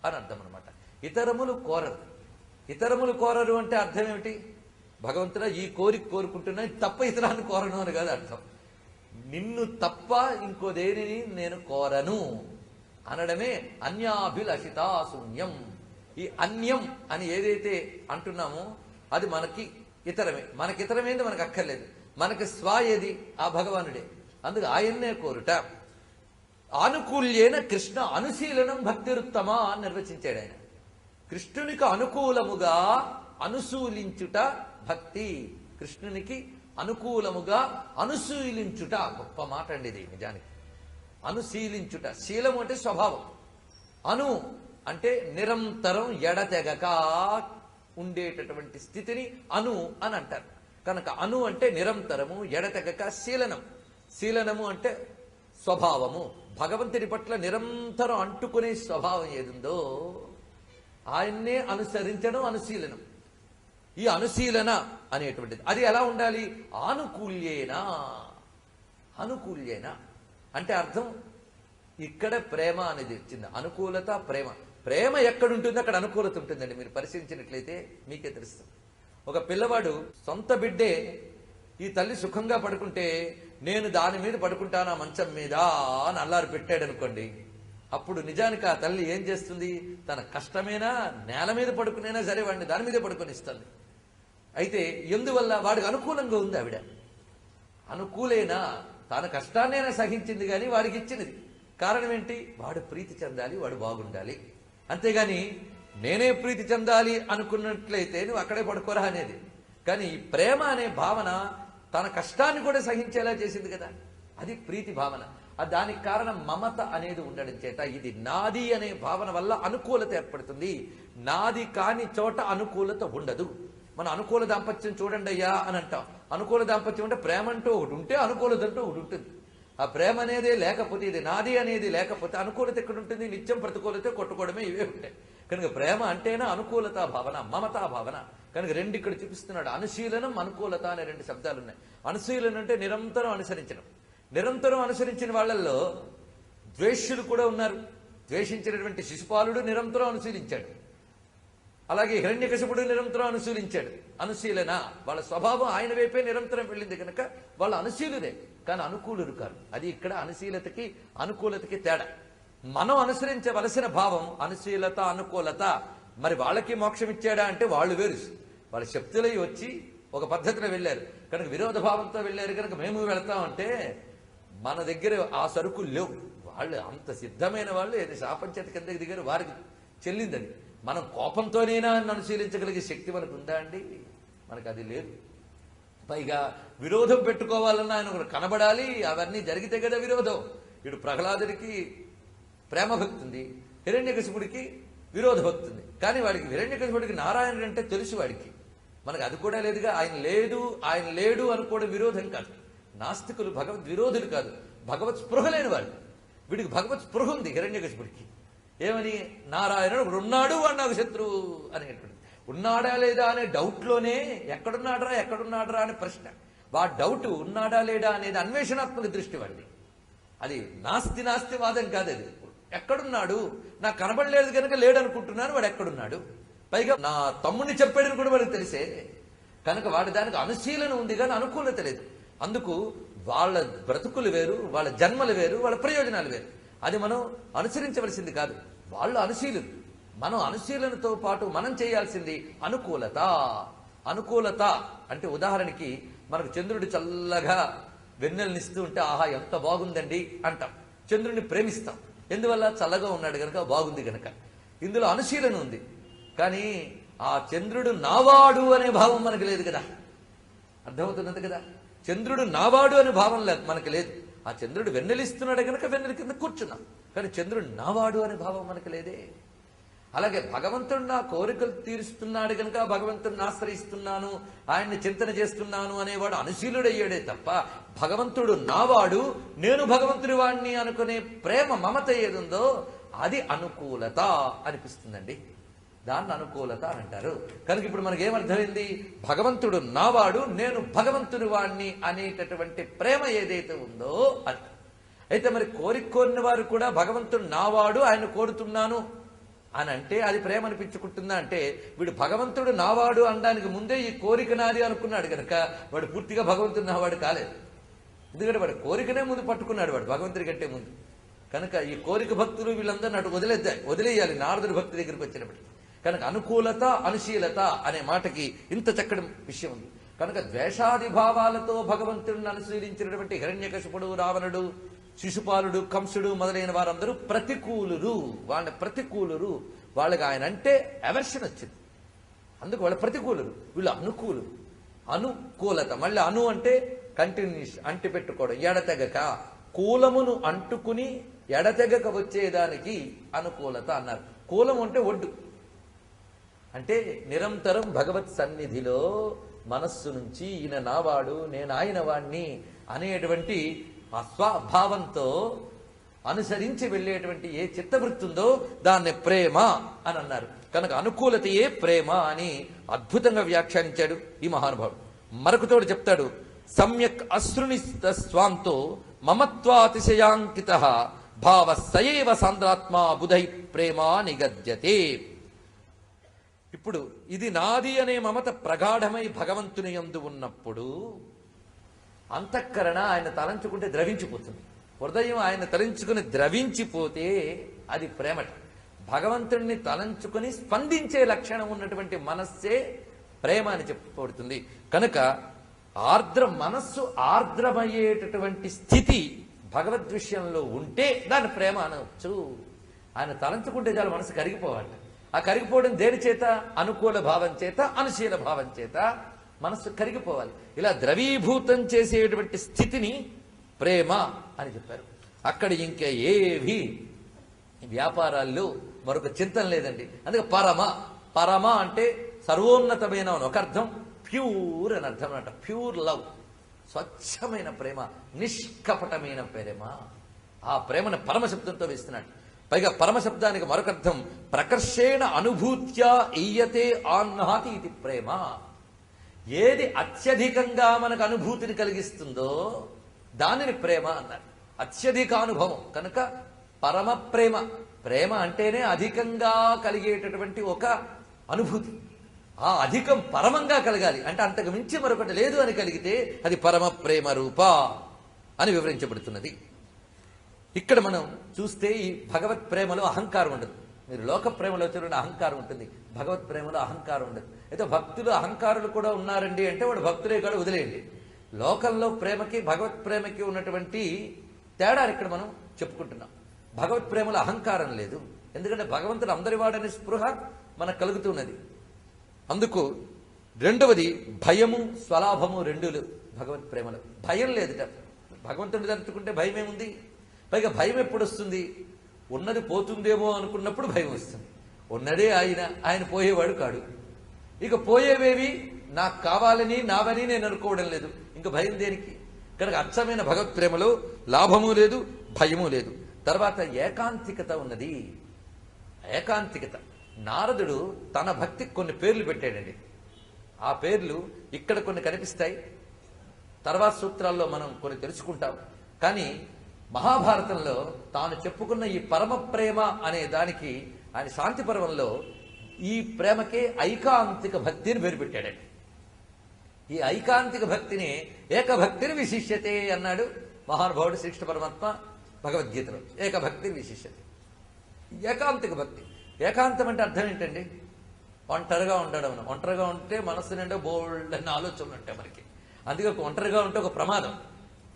అని అర్థం అనమాట. ఇతరములు కోరరు. ఇతరములు కోరరు అంటే అర్థం ఏమిటి? భగవంతుడా ఈ కోరిక కోరుకుంటున్నా, తప్ప ఇతరాన్ని కోరను అని కాదు అర్థం. నిన్ను తప్ప ఇంకో దేనిని నేను కోరను అనడమే అన్యాభిలషితా శూన్యం. ఈ అన్యం అని ఏదైతే అంటున్నామో అది మనకి ఇతరమే. మనకితరమేంది మనకు అక్కర్లేదు. మనకి స్వ ఏది? ఆ భగవానుడే. అందుకు ఆయన్నే కోరుట. ఆనుకూల్యేన కృష్ణ అనుశీలనం భక్తిరుత్తమా అని నిర్వచించాడు ఆయన. కృష్ణునికి అనుకూలముగా అనుశీలించుట భక్తి. కృష్ణునికి అనుకూలముగా అనుశీలించుట గొప్ప మాట అండి ఇది నిజానికి. అనుశీలించుట, శీలము అంటే స్వభావం, అను అంటే నిరంతరం ఎడతెగక ఉండేటటువంటి స్థితిని అను అని అంటారు. కనుక అను అంటే నిరంతరము, ఎడతెగక శీలనం. శీలనము అంటే స్వభావము. భగవంతుని పట్ల నిరంతరం అంటుకునే స్వభావం ఏదుందో ఆయన్నే అనుసరించడం అనుశీలనం. ఈ అనుశీలన అనేటువంటిది అది ఎలా ఉండాలి? ఆనుకూల్యేనా. అనుకూల్యేనా అంటే అర్థం ఇక్కడ ప్రేమ అనేది వచ్చింది. అనుకూలత, ప్రేమ. ప్రేమ ఎక్కడుంటుందో అక్కడ అనుకూలత ఉంటుందండి. మీరు పరిశీలించినట్లయితే మీకే తెలుస్తుంది. ఒక పిల్లవాడు సొంత బిడ్డే ఈ తల్లి సుఖంగా పడుకుంటే నేను దాని మీద పడుకుంటానా మంచం మీద అని అల్లారు పెట్టాడు అనుకోండి, అప్పుడు నిజానికి ఆ తల్లి ఏం చేస్తుంది? తన కష్టమైనా నేల మీద పడుకునైనా సరే వాడిని దాని మీదే పడుకొనిస్తుంది. అయితే ఎందువల్ల? వాడికి అనుకూలంగా ఉంది ఆవిడ. అనుకూలేనా, తన కష్టాన్నైనా సహించింది కానీ వాడికి ఇచ్చినది. కారణం ఏంటి? వాడు ప్రీతి చెందాలి, వాడు బాగుండాలి. అంతేగాని నేనే ప్రీతి చెందాలి అనుకున్నట్లయితే నువ్వు అక్కడే పడుకోరా అనేది. కానీ ఈ ప్రేమ అనే భావన తన కష్టాన్ని కూడా సహించేలా చేసింది కదా, అది ప్రీతి భావన. దానికి కారణం మమత అనేది ఉండడం చేత. ఇది నాది అనే భావన వల్ల అనుకూలత ఏర్పడుతుంది. నాది కాని చోట అనుకూలత ఉండదు. మన అనుకూల దాంపత్యం చూడండి అయ్యా అని అంటాం. అనుకూల దాంపత్యం అంటే ప్రేమ అంటూ ఒకటి ఉంటే అనుకూలత అంటూ ఒకటి ఉంటుంది. ఆ ప్రేమ అనేదే లేకపోతే, ఇది నాది అనేది లేకపోతే అనుకూలత ఎక్కడ ఉంటుంది? నిత్యం ప్రతికూలత, కొట్టుకోవడమే ఇవే ఉంటాయి. కనుక ప్రేమ అంటేనా అనుకూలత భావన, మమతా భావన. కనుక రెండు ఇక్కడ చూపిస్తున్నాడు. అనుశీలనం, అనుకూలత అనే రెండు శబ్దాలు ఉన్నాయి. అనుశీలనం అంటే నిరంతరం అనుసరించడం. నిరంతరం అనుసరించిన వాళ్ళల్లో ద్వేష్యులు కూడా ఉన్నారు. ద్వేషించినటువంటి శిశుపాలుడు నిరంతరం అనుశీలించాడు. అలాగే హిరణ్యకశిపుడు నిరంతరం అనుశీలించాడు. అనుశీలన వాళ్ళ స్వభావం ఆయన వైపే నిరంతరం వెళ్ళింది కనుక వాళ్ళ అనుశీలుదే, కానీ అనుకూలురు కాదు. అది ఇక్కడ అనుశీలతకి అనుకూలతకి తేడా. మనం అనుసరించవలసిన భావం అనుశీలత, అనుకూలత. మరి వాళ్ళకి మోక్షం ఇచ్చాడా అంటే వాళ్ళు వేరు. వాళ్ళ శక్తులై వచ్చి ఒక పద్ధతిలో వెళ్ళారు కనుక విరోధ భావంతో వెళ్ళారు కనుక మేము వెళతామంటే మన దగ్గర ఆ సరుకులు లేవు. వాళ్ళు అంత సిద్ధమైన వాళ్ళు ఏది శాపంచేత కిందకి దిగారు, వారికి చెల్లిందని. మనం కోపంతోనైనా అనుశీలించగలిగే శక్తి మనకు ఉందా అండి? మనకు అది లేదు. పైగా విరోధం పెట్టుకోవాలన్నా ఆయన ఒకరు కనబడాలి. అవన్నీ జరిగితే కదా విరోధం. ఇటు ప్రహ్లాదుడికి ప్రేమ భక్తి ఉంది, హిరణ్యకశిపుడికి విరోధ భక్తి ఉంది. కానీ వాడికి హిరణ్యకశిపుడికి నారాయణుడు అంటే తెలుసు వాడికి. మనకు అది కూడా లేదుగా. ఆయన లేడు అనుకోవడం విరోధం కాదు. నాస్తికులు భగవద్ విరోధులు కాదు, భగవత్ స్పృహ లేని వాళ్ళు. వీడికి భగవత్ స్పృహ ఉంది హిరణ్యకశిపుడికి. ఏమని? నారాయణుడు ఒకడు ఉన్నాడు, వాడు నాకు శత్రువు అనేటువంటి. ఉన్నాడా లేదా అనే డౌట్లోనే ఎక్కడున్నాడరా అనే ప్రశ్న. వాడు డౌట్ ఉన్నాడా లేడా అనేది అన్వేషణాత్మక దృష్టి వాడిది. అది నాస్తి వాదం కాదు. అది ఎక్కడున్నాడు, నాకు కనబడలేదు కనుక లేడు అనుకుంటున్నాను, వాడు ఎక్కడున్నాడు. పైగా నా తమ్ముడిని చెప్పాడని కూడా వాడికి తెలిసే కనుక వాడి దానికి అనుశీలన ఉంది కానీ అనుకూలత లేదు. అందుకు వాళ్ళ బ్రతుకులు వేరు, వాళ్ళ జన్మలు వేరు, వాళ్ళ ప్రయోజనాలు వేరు. అది మనం అనుసరించవలసింది కాదు. వాళ్ళు అనుశీలులు. మనం అనుశీలనతో పాటు మనం చేయాల్సింది అనుకూలత. అనుకూలత అంటే ఉదాహరణకి మనకు చంద్రుడు చల్లగా వెన్నెలనిస్తూ ఉంటే ఆహా ఎంత బాగుందండి అంటాం. చంద్రుడిని ప్రేమిస్తాం. ఎందువల్ల? చల్లగా ఉన్నాడు కనుక, బాగుంది కనుక. ఇందులో అనుశీలన ఉంది. కానీ ఆ చంద్రుడు నావాడు అనే భావం మనకు లేదు కదా. అర్థమవుతున్నది కదా. చంద్రుడు నావాడు అనే భావం లేదు, మనకు లేదు. ఆ చంద్రుడు వెన్నెలిస్తున్నాడు కనుక వెన్నెల కింద కూర్చున్నాం. కానీ చంద్రుడు నావాడు అనే భావం మనకు లేదే. అలాగే భగవంతుడు నా కోరికలు తీరుస్తున్నాడు కనుక భగవంతుడిని ఆశ్రయిస్తున్నాను, ఆయన్ని చింతన చేస్తున్నాను అనేవాడు అనుశీలుడయ్యాడే తప్ప భగవంతుడు నావాడు, నేను భగవంతుడి వాడిని అనుకునే ప్రేమ మమత ఏదుందో అది అనుకూలత అనిపిస్తుందండి. దాన్ని అనుకూలత అని అంటారు. కనుక ఇప్పుడు మనకేమర్థమైంది? భగవంతుడు నావాడు, నేను భగవంతుని వాణ్ణి అనేటటువంటి ప్రేమ ఏదైతే ఉందో అది. అయితే మరి కోరిన వారు కూడా భగవంతుడు నావాడు, ఆయన కోరుతున్నాను అని అంటే అది ప్రేమ అనిపించుకుంటుందా అంటే వీడు భగవంతుడు నావాడు అనడానికి ముందే ఈ కోరిక నాది అనుకున్నాడు కనుక వాడు పూర్తిగా భగవంతుడు నావాడు కాలేదు. ఎందుకంటే వాడు కోరికనే ముందు పట్టుకున్నాడు, వాడు భగవంతుడి కంటే ముందు. కనుక ఈ కోరిక భక్తులు వీళ్ళందరినీ అటు వదిలేయాలి నారదుడి భక్తి దగ్గరికి వచ్చినప్పటికీ. కనుక అనుకూలత అనుశీలత అనే మాటకి ఇంత చక్కటి విషయం ఉంది. కనుక ద్వేషాది భావాలతో భగవంతుడిని అనుశీలించినటువంటి హిరణ్యకశిపుడు, రావణుడు, శిశుపాలుడు, కంసుడు మొదలైన వారందరూ ప్రతికూలురు. వాళ్ళకి ఆయన అంటే అవర్షన్ వచ్చింది, అందుకు వాళ్ళ ప్రతికూలురు. వీళ్ళు అనుకూలురు. అనుకూలత మళ్ళీ అను అంటే కంటిన్యూస్, అంటి పెట్టుకోవడం, ఎడతెగక. కూలమును అంటుకుని ఎడతెగక వచ్చేదానికి అనుకూలత అన్నారు. కూలం అంటే ఒడ్డు, అంటే నిరంతరం భగవత్ సన్నిధిలో మనస్సు నుంచి ఈయన నావాడు నేను ఆయన వాణ్ణి అనేటువంటి ఆ స్వభావంతో అనుసరించి వెళ్ళేటువంటి ఏ చిత్తవృత్తి ఉందో దాన్ని ప్రేమ అని అన్నారు. కనుక అనుకూలతయే ప్రేమ అని అద్భుతంగా వ్యాఖ్యానించాడు ఈ మహానుభావుడు. మరొకతోడు చెప్తాడు, సమ్యక్ అశ్రునిస్త స్వాంతో మమత్వాతిశయాంకిత భావ సయేవ సాంద్రాత్మా బుధై ప్రేమ నిగద్యతే. ఇప్పుడు ఇది నాది అనే మమత ప్రగాఢమై భగవంతుని యందు ఉన్నప్పుడు అంతఃకరణ ఆయన తలంచుకుంటే ద్రవించిపోతుంది. హృదయం ఆయన తలంచుకుని ద్రవించిపోతే అది ప్రేమట. భగవంతుడిని తలంచుకుని స్పందించే లక్షణం ఉన్నటువంటి మనస్సే ప్రేమ అని చెప్పబడుతుంది. కనుక మనస్సు ఆర్ద్రమయ్యేటటువంటి స్థితి భగవద్ విషయంలో ఉంటే దాన్ని ప్రేమ అనవచ్చు. ఆయన తలంచుకుంటే చాలు మనసు కరిగిపోవాలి. ఆ కరిగిపోవడం దేని చేత? అనుకూల భావం చేత, అనుశీల భావం చేత మనస్సు కరిగిపోవాలి. ఇలా ద్రవీభూతం చేసేటువంటి స్థితిని ప్రేమ అని చెప్పారు. అక్కడ ఇంకా ఏవి వ్యాపారాల్లో మరొక చింతన లేదండి. అందుకే పరమ అంటే సర్వోన్నతమైన ఒక అర్థం, ప్యూర్ అని అర్థం అన్నమాట. ప్యూర్ లవ్, స్వచ్ఛమైన ప్రేమ, నిష్కపటమైన ప్రేమ. ఆ ప్రేమను పరమశబ్దంతో వేస్తున్నాడు. పైగా పరమశబ్దానికి మరొక అర్థం ప్రకర్షేణ అనుభూత్యా ఈయతే ఆహ్నాతి ఇది ప్రేమ. ఏది అత్యధికంగా మనకు అనుభూతిని కలిగిస్తుందో దానిని ప్రేమ అన్నారు. అత్యధిక అనుభవం కనుక పరమ ప్రేమ. ప్రేమ అంటేనే అధికంగా కలిగేటటువంటి ఒక అనుభూతి. ఆ అధికం పరమంగా కలగాలి అంటే అంతకు మించి మరొకటి లేదు అని కలిగితే అది పరమ ప్రేమ రూప అని వివరించబడుతున్నది. ఇక్కడ మనం చూస్తే ఈ భగవత్ ప్రేమలో అహంకారం ఉండదు. మీరు లోక ప్రేమలో చూడండి అహంకారం ఉంటుంది, భగవత్ ప్రేమలో అహంకారం ఉండదు. అయితే భక్తులు అహంకారులు కూడా ఉన్నారండి అంటే వాడు భక్తులే కూడా వదిలేయండి. లోకంలో ప్రేమకి భగవత్ ప్రేమకి ఉన్నటువంటి తేడాలు ఇక్కడ మనం చెప్పుకుంటున్నాం. భగవత్ ప్రేమలో అహంకారం లేదు, ఎందుకంటే భగవంతుడు అందరి వాడని స్పృహ మనకు కలుగుతున్నది. అందుకు రెండవది భయము స్వలాభము రెండు భగవత్ ప్రేమలో. భయం లేదుట. భగవంతుడిని తలుచుకుంటే భయం ఏముంది? పైగా భయం ఎప్పుడు వస్తుంది? ఉన్నది పోతుందేమో అనుకున్నప్పుడు భయం వస్తుంది. ఉన్నదే ఆయన పోయేవాడు కాడు. ఇక పోయేవేవి నాకు కావాలని నావని నేను అనుకోవడం లేదు, ఇంకా భయం దేనికి? కనుక అచ్చమైన భగవత్ ప్రేమలో లాభము లేదు, భయము లేదు. తర్వాత ఏకాంతికత ఉన్నది. ఏకాంతికత. నారదుడు తన భక్తికి కొన్ని పేర్లు పెట్టాడండి. ఆ పేర్లు ఇక్కడ కొన్ని కనిపిస్తాయి, తర్వాత సూత్రాల్లో మనం కొన్ని తెలుసుకుంటాం. కానీ మహాభారతంలో తాను చెప్పుకున్న ఈ పరమ ప్రేమ అనే దానికి ఆయన శాంతి పర్వంలో ఈ ప్రేమకే ఐకాంతిక భక్తిని పేరు పెట్టాడండి. ఈ ఐకాంతిక భక్తిని ఏకభక్తిని విశిష్యతే అన్నాడు మహానుభావుడు శ్రీకృష్ణ పరమాత్మ భగవద్గీతలో. ఏకభక్తిని విశిష్యతే, ఏకాంతిక భక్తి. ఏకాంతం అంటే అర్థం ఏంటండి? ఒంటరిగా ఉండడం. ఒంటరిగా ఉంటే మనస్సు నిండా బోల్డ్ అనే ఆలోచనలు ఉంటాయి మనకి. అందుకే ఒంటరిగా ఉంటే ఒక ప్రమాదం.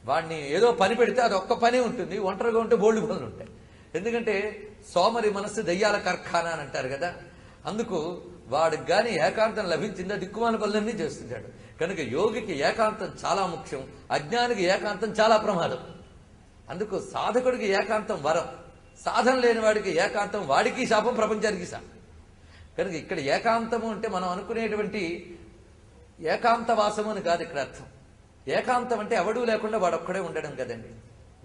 వాడిని ఏదో పని పెడితే అది ఒక్క పని ఉంటుంది, ఒంటరిగా ఉంటే బోల్డ్ పనులు ఉంటాయి. ఎందుకంటే సోమరి మనస్సు దయ్యాల కార్ఖానా అని అంటారు కదా. అందుకు వాడికి గాని ఏకాంతం లభించిందా దిక్కుమాల పనులన్నీ చేస్తుంటాడు. కనుక యోగికి ఏకాంతం చాలా ముఖ్యం, అజ్ఞానికి ఏకాంతం చాలా ప్రమాదం. అందుకు సాధకుడికి ఏకాంతం వరం, సాధన లేని వాడికి ఏకాంతం వాడికి శాపం, ప్రపంచానికి శాపం. కనుక ఇక్కడ ఏకాంతము అంటే మనం అనుకునేటువంటి ఏకాంతవాసము అని కాదు ఇక్కడ అర్థం. ఏకాంతం అంటే ఎవడూ లేకుండా వాడొక్కడే ఉండడం కదండి.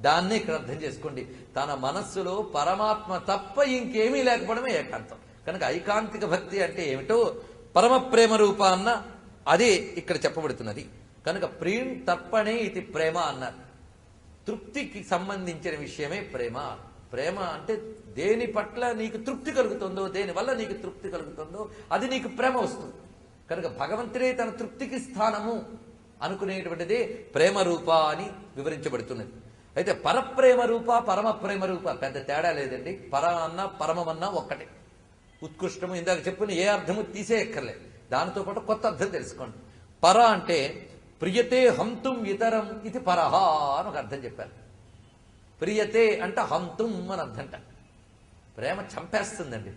దాన్నే ఇక్కడ అర్థం చేసుకోండి. తన మనస్సులో పరమాత్మ తప్ప ఇంకేమీ లేకపోవడమే ఏకాంతం. కనుక ఐకాంతిక భక్తి అంటే ఏమిటో పరమ ప్రేమ రూప అన్న అదే ఇక్కడ చెప్పబడుతున్నది. కనుక ప్రియం తర్పణే ఇది ప్రేమ అన్నారు. తృప్తికి సంబంధించిన విషయమే ప్రేమ. ప్రేమ అంటే దేని పట్ల నీకు తృప్తి కలుగుతుందో, దేని వల్ల నీకు తృప్తి కలుగుతుందో అది నీకు ప్రేమ వస్తుంది. కనుక భగవంతుడే తన తృప్తికి స్థానము అనుకునేటువంటిదే ప్రేమ రూప అని వివరించబడుతున్నది. అయితే పరప్రేమ రూప, పరమ ప్రేమ రూప పెద్ద తేడా లేదండి. పర అన్నా పరమమన్నా ఒక్కటే. ఉత్కృష్టము ఇందాక చెప్పుకుని ఏ అర్థము తీసేయక్కర్లేదు, దానితో పాటు కొత్త అర్థం తెలుసుకోండి. పర అంటే ప్రియతే హంతుం ఇతరం ఇది పరహ అని ఒక అర్థం చెప్పారు. ప్రియతే అంటే హంతుం అని అర్థంట. ప్రేమ చంపేస్తుందండి.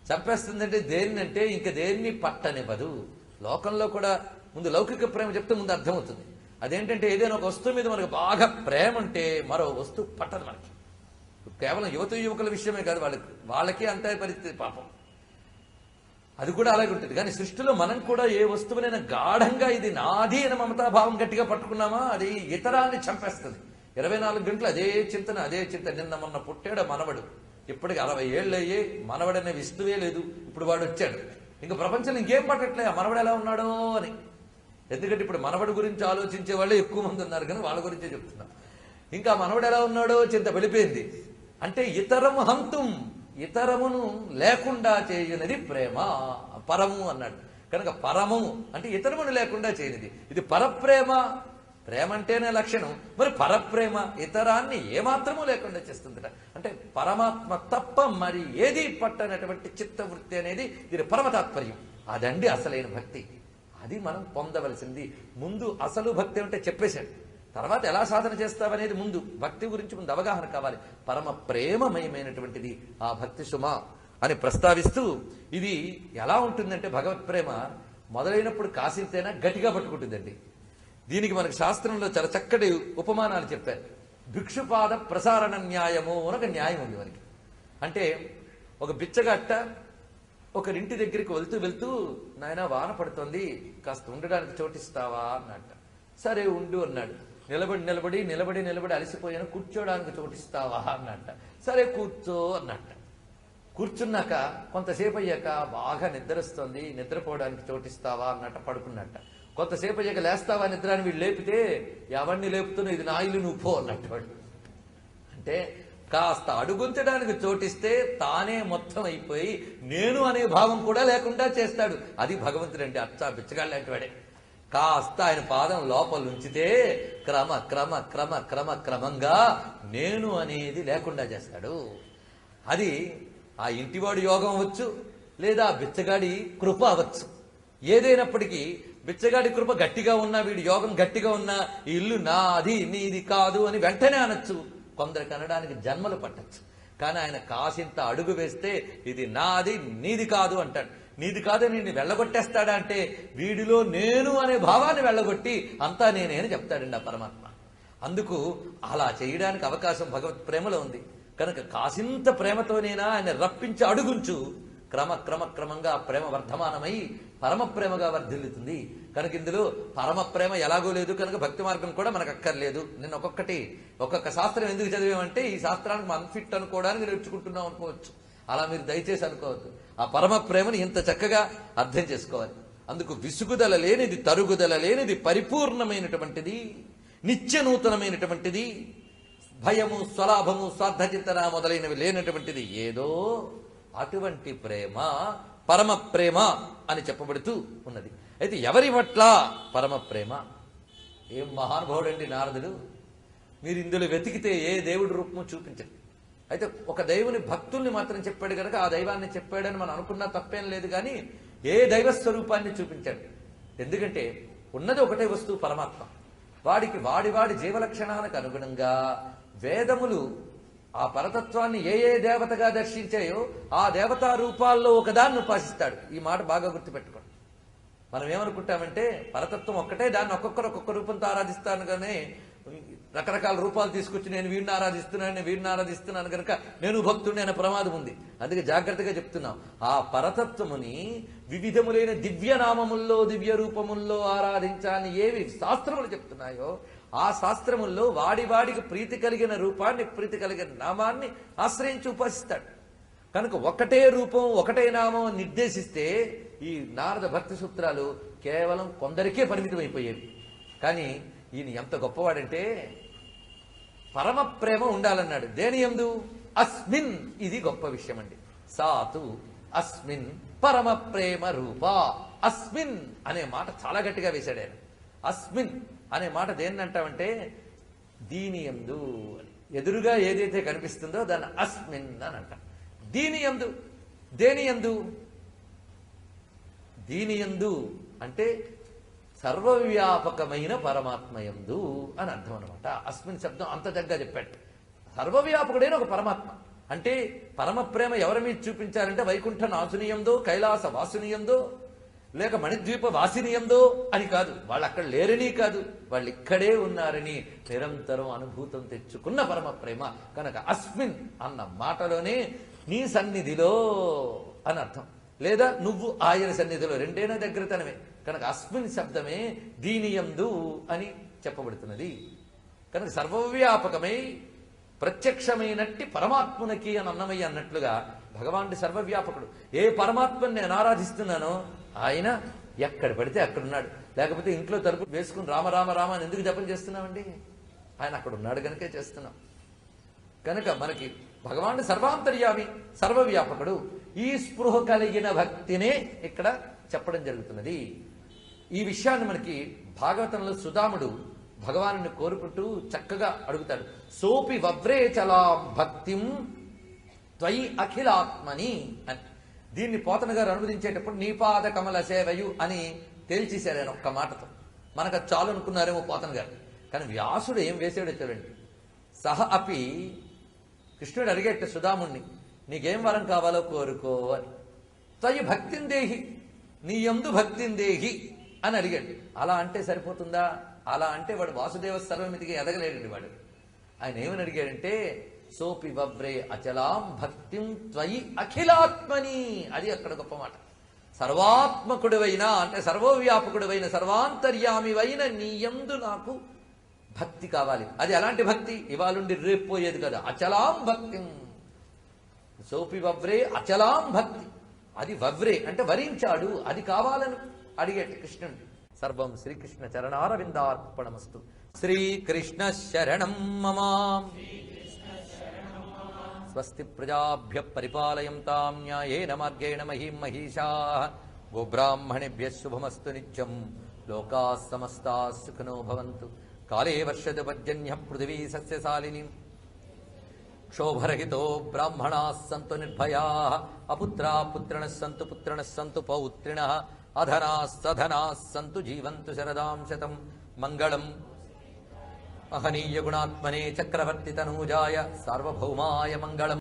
చంపేస్తుందంటే దేన్నంటే ఇంక దేన్ని పట్టనివ్వదు. లోకంలో కూడా ముందు లౌకిక ప్రేమ చెప్తే ముందు అర్థమవుతుంది. అదేంటంటే ఏదైనా ఒక వస్తువు మీద మనకు బాగా ప్రేమ అంటే మరో వస్తువు పట్టదు మనకి. కేవలం యువకుల విషయమే కాదు, వాళ్ళకి అంతే పరిస్థితి పాపం. అది కూడా అలాగే ఉంటుంది. కానీ సృష్టిలో మనం కూడా ఏ వస్తువునైనా గాఢంగా ఇది నాది అని మమతాభావం గట్టిగా పట్టుకున్నామా అది ఇతరాన్ని చంపేస్తుంది. 24 గంటలు అదే చింతన. నిన్న మొన్న పుట్టాడు మనవడు, ఇప్పటికి 60 ఏళ్ళు అయ్యే మనవడనే విస్తువే లేదు. ఇప్పుడు వాడు వచ్చాడు, ఇంకా ప్రపంచంలో ఇంకేం పట్టట్లే ఆ మనవడు ఎలా ఉన్నాడో అని. ఎందుకంటే ఇప్పుడు మనవడి గురించి ఆలోచించే వాళ్ళే ఎక్కువ మంది ఉన్నారు, కానీ వాళ్ళ గురించే చెప్తున్నా. ఇంకా మనవడు ఎలా ఉన్నాడో చింత వెళ్ళిపోయింది. అంటే ఇతరము హంతుం, ఇతరమును లేకుండా చేయనిది ప్రేమ. పరము అన్నాడు కనుక పరము అంటే ఇతరమును లేకుండా చేయనిది. ఇది పరప్రేమ. ప్రేమ అంటేనే లక్షణం, మరి పరప్రేమ ఇతరాన్ని ఏమాత్రము లేకుండా చేస్తుందట. అంటే పరమాత్మ తప్ప మరి ఏది పట్టనటువంటి చిత్తవృత్తి అనేది దీని పరమ తాత్పర్యం. అదండి అసలైన భక్తి. అది మనం పొందవలసింది. ముందు అసలు భక్తి అంటే చెప్పేశాడు, తర్వాత ఎలా సాధన చేస్తావనేది ముందు. భక్తి గురించి ముందు అవగాహన కావాలి. పరమ ప్రేమమయమైనటువంటిది ఆ భక్తి సుమ అని ప్రస్తావిస్తూ, ఇది ఎలా ఉంటుందంటే భగవత్ ప్రేమ మొదలైనప్పుడు కాసింతైనా గట్టిగా పట్టుకుంటుందండి. దీనికి మనకు శాస్త్రంలో చాలా చక్కటి ఉపమానాలు చెప్పారు. భిక్షుపాద ప్రసారణ న్యాయము అని ఒక న్యాయం ఉంది మనకి. అంటే ఒక బిచ్చగట్ట ఒకరింటి దగ్గరికి వెళ్తూ నాయన వాన పడుతుంది, కాస్త ఉండడానికి చోటిస్తావా అన్నట్ట. సరే ఉండు అన్నాడు. నిలబడి అలసిపోయాను, కూర్చోడానికి చోటిస్తావా అన్నట్ట. సరే కూర్చో అన్నట్ట. కూర్చున్నాక కొంతసేపు అయ్యాక బాగా నిద్రొస్తుంది, నిద్రపోవడానికి చోటిస్తావా అన్నట్ట. పడుకున్నట్ట. కొంతసేపు అయ్యాక లేస్తావా నిద్ర అని వీళ్ళు లేపితే ఎవరిని లేపుతున్నా ఇది నా ఇల్లు నువ్వు పో అన్నట్టు వాడు. అంటే కాస్త అడుగుంచడానికి చోటిస్తే తానే మొత్తం అయిపోయి నేను అనే భావం కూడా లేకుండా చేస్తాడు. అది భగవంతుడు అంటే అచ్చా బిచ్చగాళ్ళు లాంటి వాడే. కాస్త ఆయన పాదం లోపల ఉంచితే క్రమంగా నేను అనేది లేకుండా చేస్తాడు. అది ఆ ఇంటివాడు యోగం అవ్వచ్చు, లేదా బిచ్చగాడి కృప అవ్వచ్చు. ఏదైనప్పటికీ బిచ్చగాడి కృప గట్టిగా ఉన్నా, వీడి యోగం గట్టిగా ఉన్నా ఈ ఇల్లు నాది నీది కాదు అని వెంటనే అనొచ్చు. కొందరికి అనడానికి జన్మలు పట్టచ్చు. కానీ ఆయన కాసింత అడుగు వేస్తే ఇది నాది నీది కాదు అంటాడు. నీది కాదని నేను వెళ్ళగొట్టేస్తాడా అంటే వీడిలో నేను అనే భావాన్ని వెళ్ళగొట్టి అంతా నేనే అని చెప్తాడండి ఆ పరమాత్మ. అందుకు అలా చేయడానికి అవకాశం భగవత్ ప్రేమలో ఉంది. కనుక కాసింత ప్రేమతోనేనా ఆయన రప్పించి అడుగుంచు. క్రమంగా ప్రేమ వర్ధమానమై పరమ ప్రేమగా వర్ధిల్లుతుంది. కనుక ఇందులో పరమ ప్రేమ ఎలాగో లేదు కనుక భక్తి మార్గం కూడా మనకు అక్కర్లేదు. నేను ఒక్కొక్క శాస్త్రం ఎందుకు చదివామంటే ఈ శాస్త్రానికి అన్ఫిట్ అనుకోవడానికి నేర్చుకుంటున్నాం అనుకోవచ్చు. అలా మీరు దయచేసి అనుకోవద్దు. ఆ పరమ ప్రేమను ఇంత చక్కగా అర్థం చేసుకోవాలి. అందుకు విసుగుదల లేనిది, తరుగుదల లేనిది, పరిపూర్ణమైనటువంటిది, నిత్య నూతనమైనటువంటిది, భయము, స్వలాభము, స్వార్థచింతన మొదలైనవి లేనటువంటిది ఏదో అటువంటి ప్రేమ పరమ ప్రేమ అని చెప్పబడుతూ ఉన్నది. అయితే ఎవరి పట్ల పరమ ప్రేమ? ఏం మహానుభావుడండి నారదుడు. మీరు ఇందులో వెతికితే ఏ దేవుడి రూపము చూపించరు. అయితే ఒక దైవుని భక్తుల్ని మాత్రం చెప్పాడు కనుక ఆ దైవాన్ని చెప్పాడని మనం అనుకున్నా తప్పేం లేదు. కానీ ఏ దైవ స్వరూపాన్ని చూపించాడు. ఎందుకంటే ఉన్నది ఒకటే వస్తువు పరమాత్మ. వాడికి వాడి జీవలక్షణానికి అనుగుణంగా వేదములు ఆ పరతత్వాన్ని ఏ దేవతగా దర్శించాయో ఆ దేవతా రూపాల్లో ఒకదాన్ని ఉపాసిస్తాడు. ఈ మాట బాగా గుర్తుపెట్టుకోండి. మనం ఏమనుకుంటామంటే పరతత్వం ఒక్కటే, దాన్ని ఒక్కొక్క రూపంతో ఆరాధిస్తాను. కానీ రకరకాల రూపాలు తీసుకొచ్చి నేను వీడిని ఆరాధిస్తున్నాను కనుక నేను భక్తుడిని అనే ప్రమాదం ఉంది. అందుకే జాగ్రత్తగా చెప్తున్నాం. ఆ పరతత్వముని వివిధములైన దివ్య నామముల్లో, దివ్య రూపముల్లో ఆరాధించాలని ఏవి శాస్త్రములు చెప్తున్నాయో ఆ శాస్త్రముల్లో వాడికి ప్రీతి కలిగిన రూపాన్ని, ప్రీతి కలిగిన నామాన్ని ఆశ్రయించి ఉపాసిస్తాడు. కనుక ఒకటే రూపం, ఒకటే నామం నిర్దేశిస్తే ఈ నారద భక్తి సూత్రాలు కేవలం కొందరికే పరిమితం అయిపోయేవి. కానీ ఈయన ఎంత గొప్పవాడంటే పరమ ప్రేమ ఉండాలన్నాడు. దేని యందు? అస్మిన్, ఇది గొప్ప విషయం అండి. సాతు అస్మిన్ పరమ ప్రేమ రూప. అస్మిన్ అనే మాట చాలా గట్టిగా వేశాడు ఆయన. అస్మిన్ అనే మాట దేన్నంటామంటే దీని యందు అని. ఎదురుగా ఏదైతే కనిపిస్తుందో దాన్ని అస్మిన్ అని అంటాం. దీని యందు, దేని యందు? దీని యందు అంటే సర్వవ్యాపకమైన పరమాత్మయందు అని అర్థం అనమాట. అస్మిన్ శబ్దం అంత దగ్గర చెప్పాడు. సర్వవ్యాపకుడైన ఒక పరమాత్మ అంటే పరమ ప్రేమ ఎవరి మీద చూపించారంటే వైకుంఠ నాశునియందో, కైలాస వాసునియందో, లేక మణిద్వీప వాసినియందో అని కాదు. వాళ్ళు అక్కడ లేరని కాదు, వాళ్ళు ఇక్కడే ఉన్నారని నిరంతరం అనుభూతం తెచ్చుకున్న పరమ ప్రేమ. కనుక అస్మిన్ అన్న మాటలోనే నీ సన్నిధిలో అని అర్థం, లేదా నువ్వు ఆయన సన్నిధిలో, రెండైనా దగ్గరతనమే. కనుక అస్మిన్ శబ్దమే దీనియందు అని చెప్పబడుతున్నది. కనుక సర్వవ్యాపకమై ప్రత్యక్షమైనట్టి పరమాత్మునికి అని అన్నమయ్య అన్నట్లుగా భగవానుడి సర్వవ్యాపకుడు. ఏ పరమాత్మని నేను ఆరాధిస్తున్నానో ఆయన ఎక్కడ పడితే అక్కడున్నాడు. లేకపోతే ఇంట్లో తలుపు వేసుకుని రామ రామ రామ అని ఎందుకు జపం చేస్తున్నామండి? ఆయన అక్కడ ఉన్నాడు కనుకే చేస్తున్నాం. కనుక మనకి భగవానుడు సర్వాంతర్యామి, సర్వవ్యాపకుడు. ఈ స్పృహ కలిగిన భక్తినే ఇక్కడ చెప్పడం జరుగుతున్నది. ఈ విషయాన్ని మనకి భాగవతంలో సుదాముడు భగవాను కోరుకుంటూ చక్కగా అడుగుతాడు. సోపి వవ్రేచలాం భక్తిం త్వయి అఖిలాత్మని అని. దీన్ని పోతన గారు అనువదించేటప్పుడు నీపాద కమల సేవయు అని తేల్చేశారు ఆయన ఒక్క మాటతో. మనకు అది చాలు అనుకున్నారేమో పోతన గారు. కానీ వ్యాసుడు ఏం వేసాడో చూడండి. సహ అపి, కృష్ణుడు అడిగేట సుధాముణ్ణి, నీకేం వరం కావాలో కోరుకో అని. త్వయి భక్తిందేహి, నీ యందు భక్తిందేహి అని అడిగాడు. అలా అంటే సరిపోతుందా? అలా అంటే వాడు వాసుదేవ సర్వమితికి ఎదగలేడండి వాడు. ఆయన ఏమని అడిగాడంటే సోపి వవ్రే అచలాం భక్తిం త్వయి అఖిలాత్మని. అది అక్కడ గొప్ప మాట. సర్వాత్మకుడివైన అంటే సర్వవ్యాపకుడివైన సర్వాంతర్యామివైన నీ యందు నాకు భక్తి కావాలి. అది ఎలాంటి భక్తి? ఇవాళుండి రేపు పోయేది కదా. అచలాం భక్తిం, సోపి వవ్రే అచలాం భక్తి. అది వవ్రే అంటే వరించాడు, అది కావాలని అడిగేట కృష్ణుడు. సర్వం శ్రీకృష్ణ చరణారవిందార్పణమస్తు. శ్రీకృష్ణ శరణం మమ. స్వస్తి ప్రజాభ్య పరిపాలయంతాం న్యాయేన మార్గేణ మహీం మహీషాః. గోబ్రాహ్మణేభ్యః శుభమస్తు నిత్యం. లోకాః సమస్తాః సుఖినో భవంతు. కాలే వర్షతు పర్జన్యః పృథివీ సస్యశాలినీ. క్షోభరహితో బ్రాహ్మణాః సంతు నిర్భయాః. అపుత్రా పుత్రిణః సంతు పుత్రిణః సంతు పౌత్రిణః. అధనాః సధనాః సంతు జీవంతు శరదాం శతం. మంగళం మహనీయ గుణాత్మనే చక్రవర్తి తనూజాయ సార్వభౌమాయ మంగళం.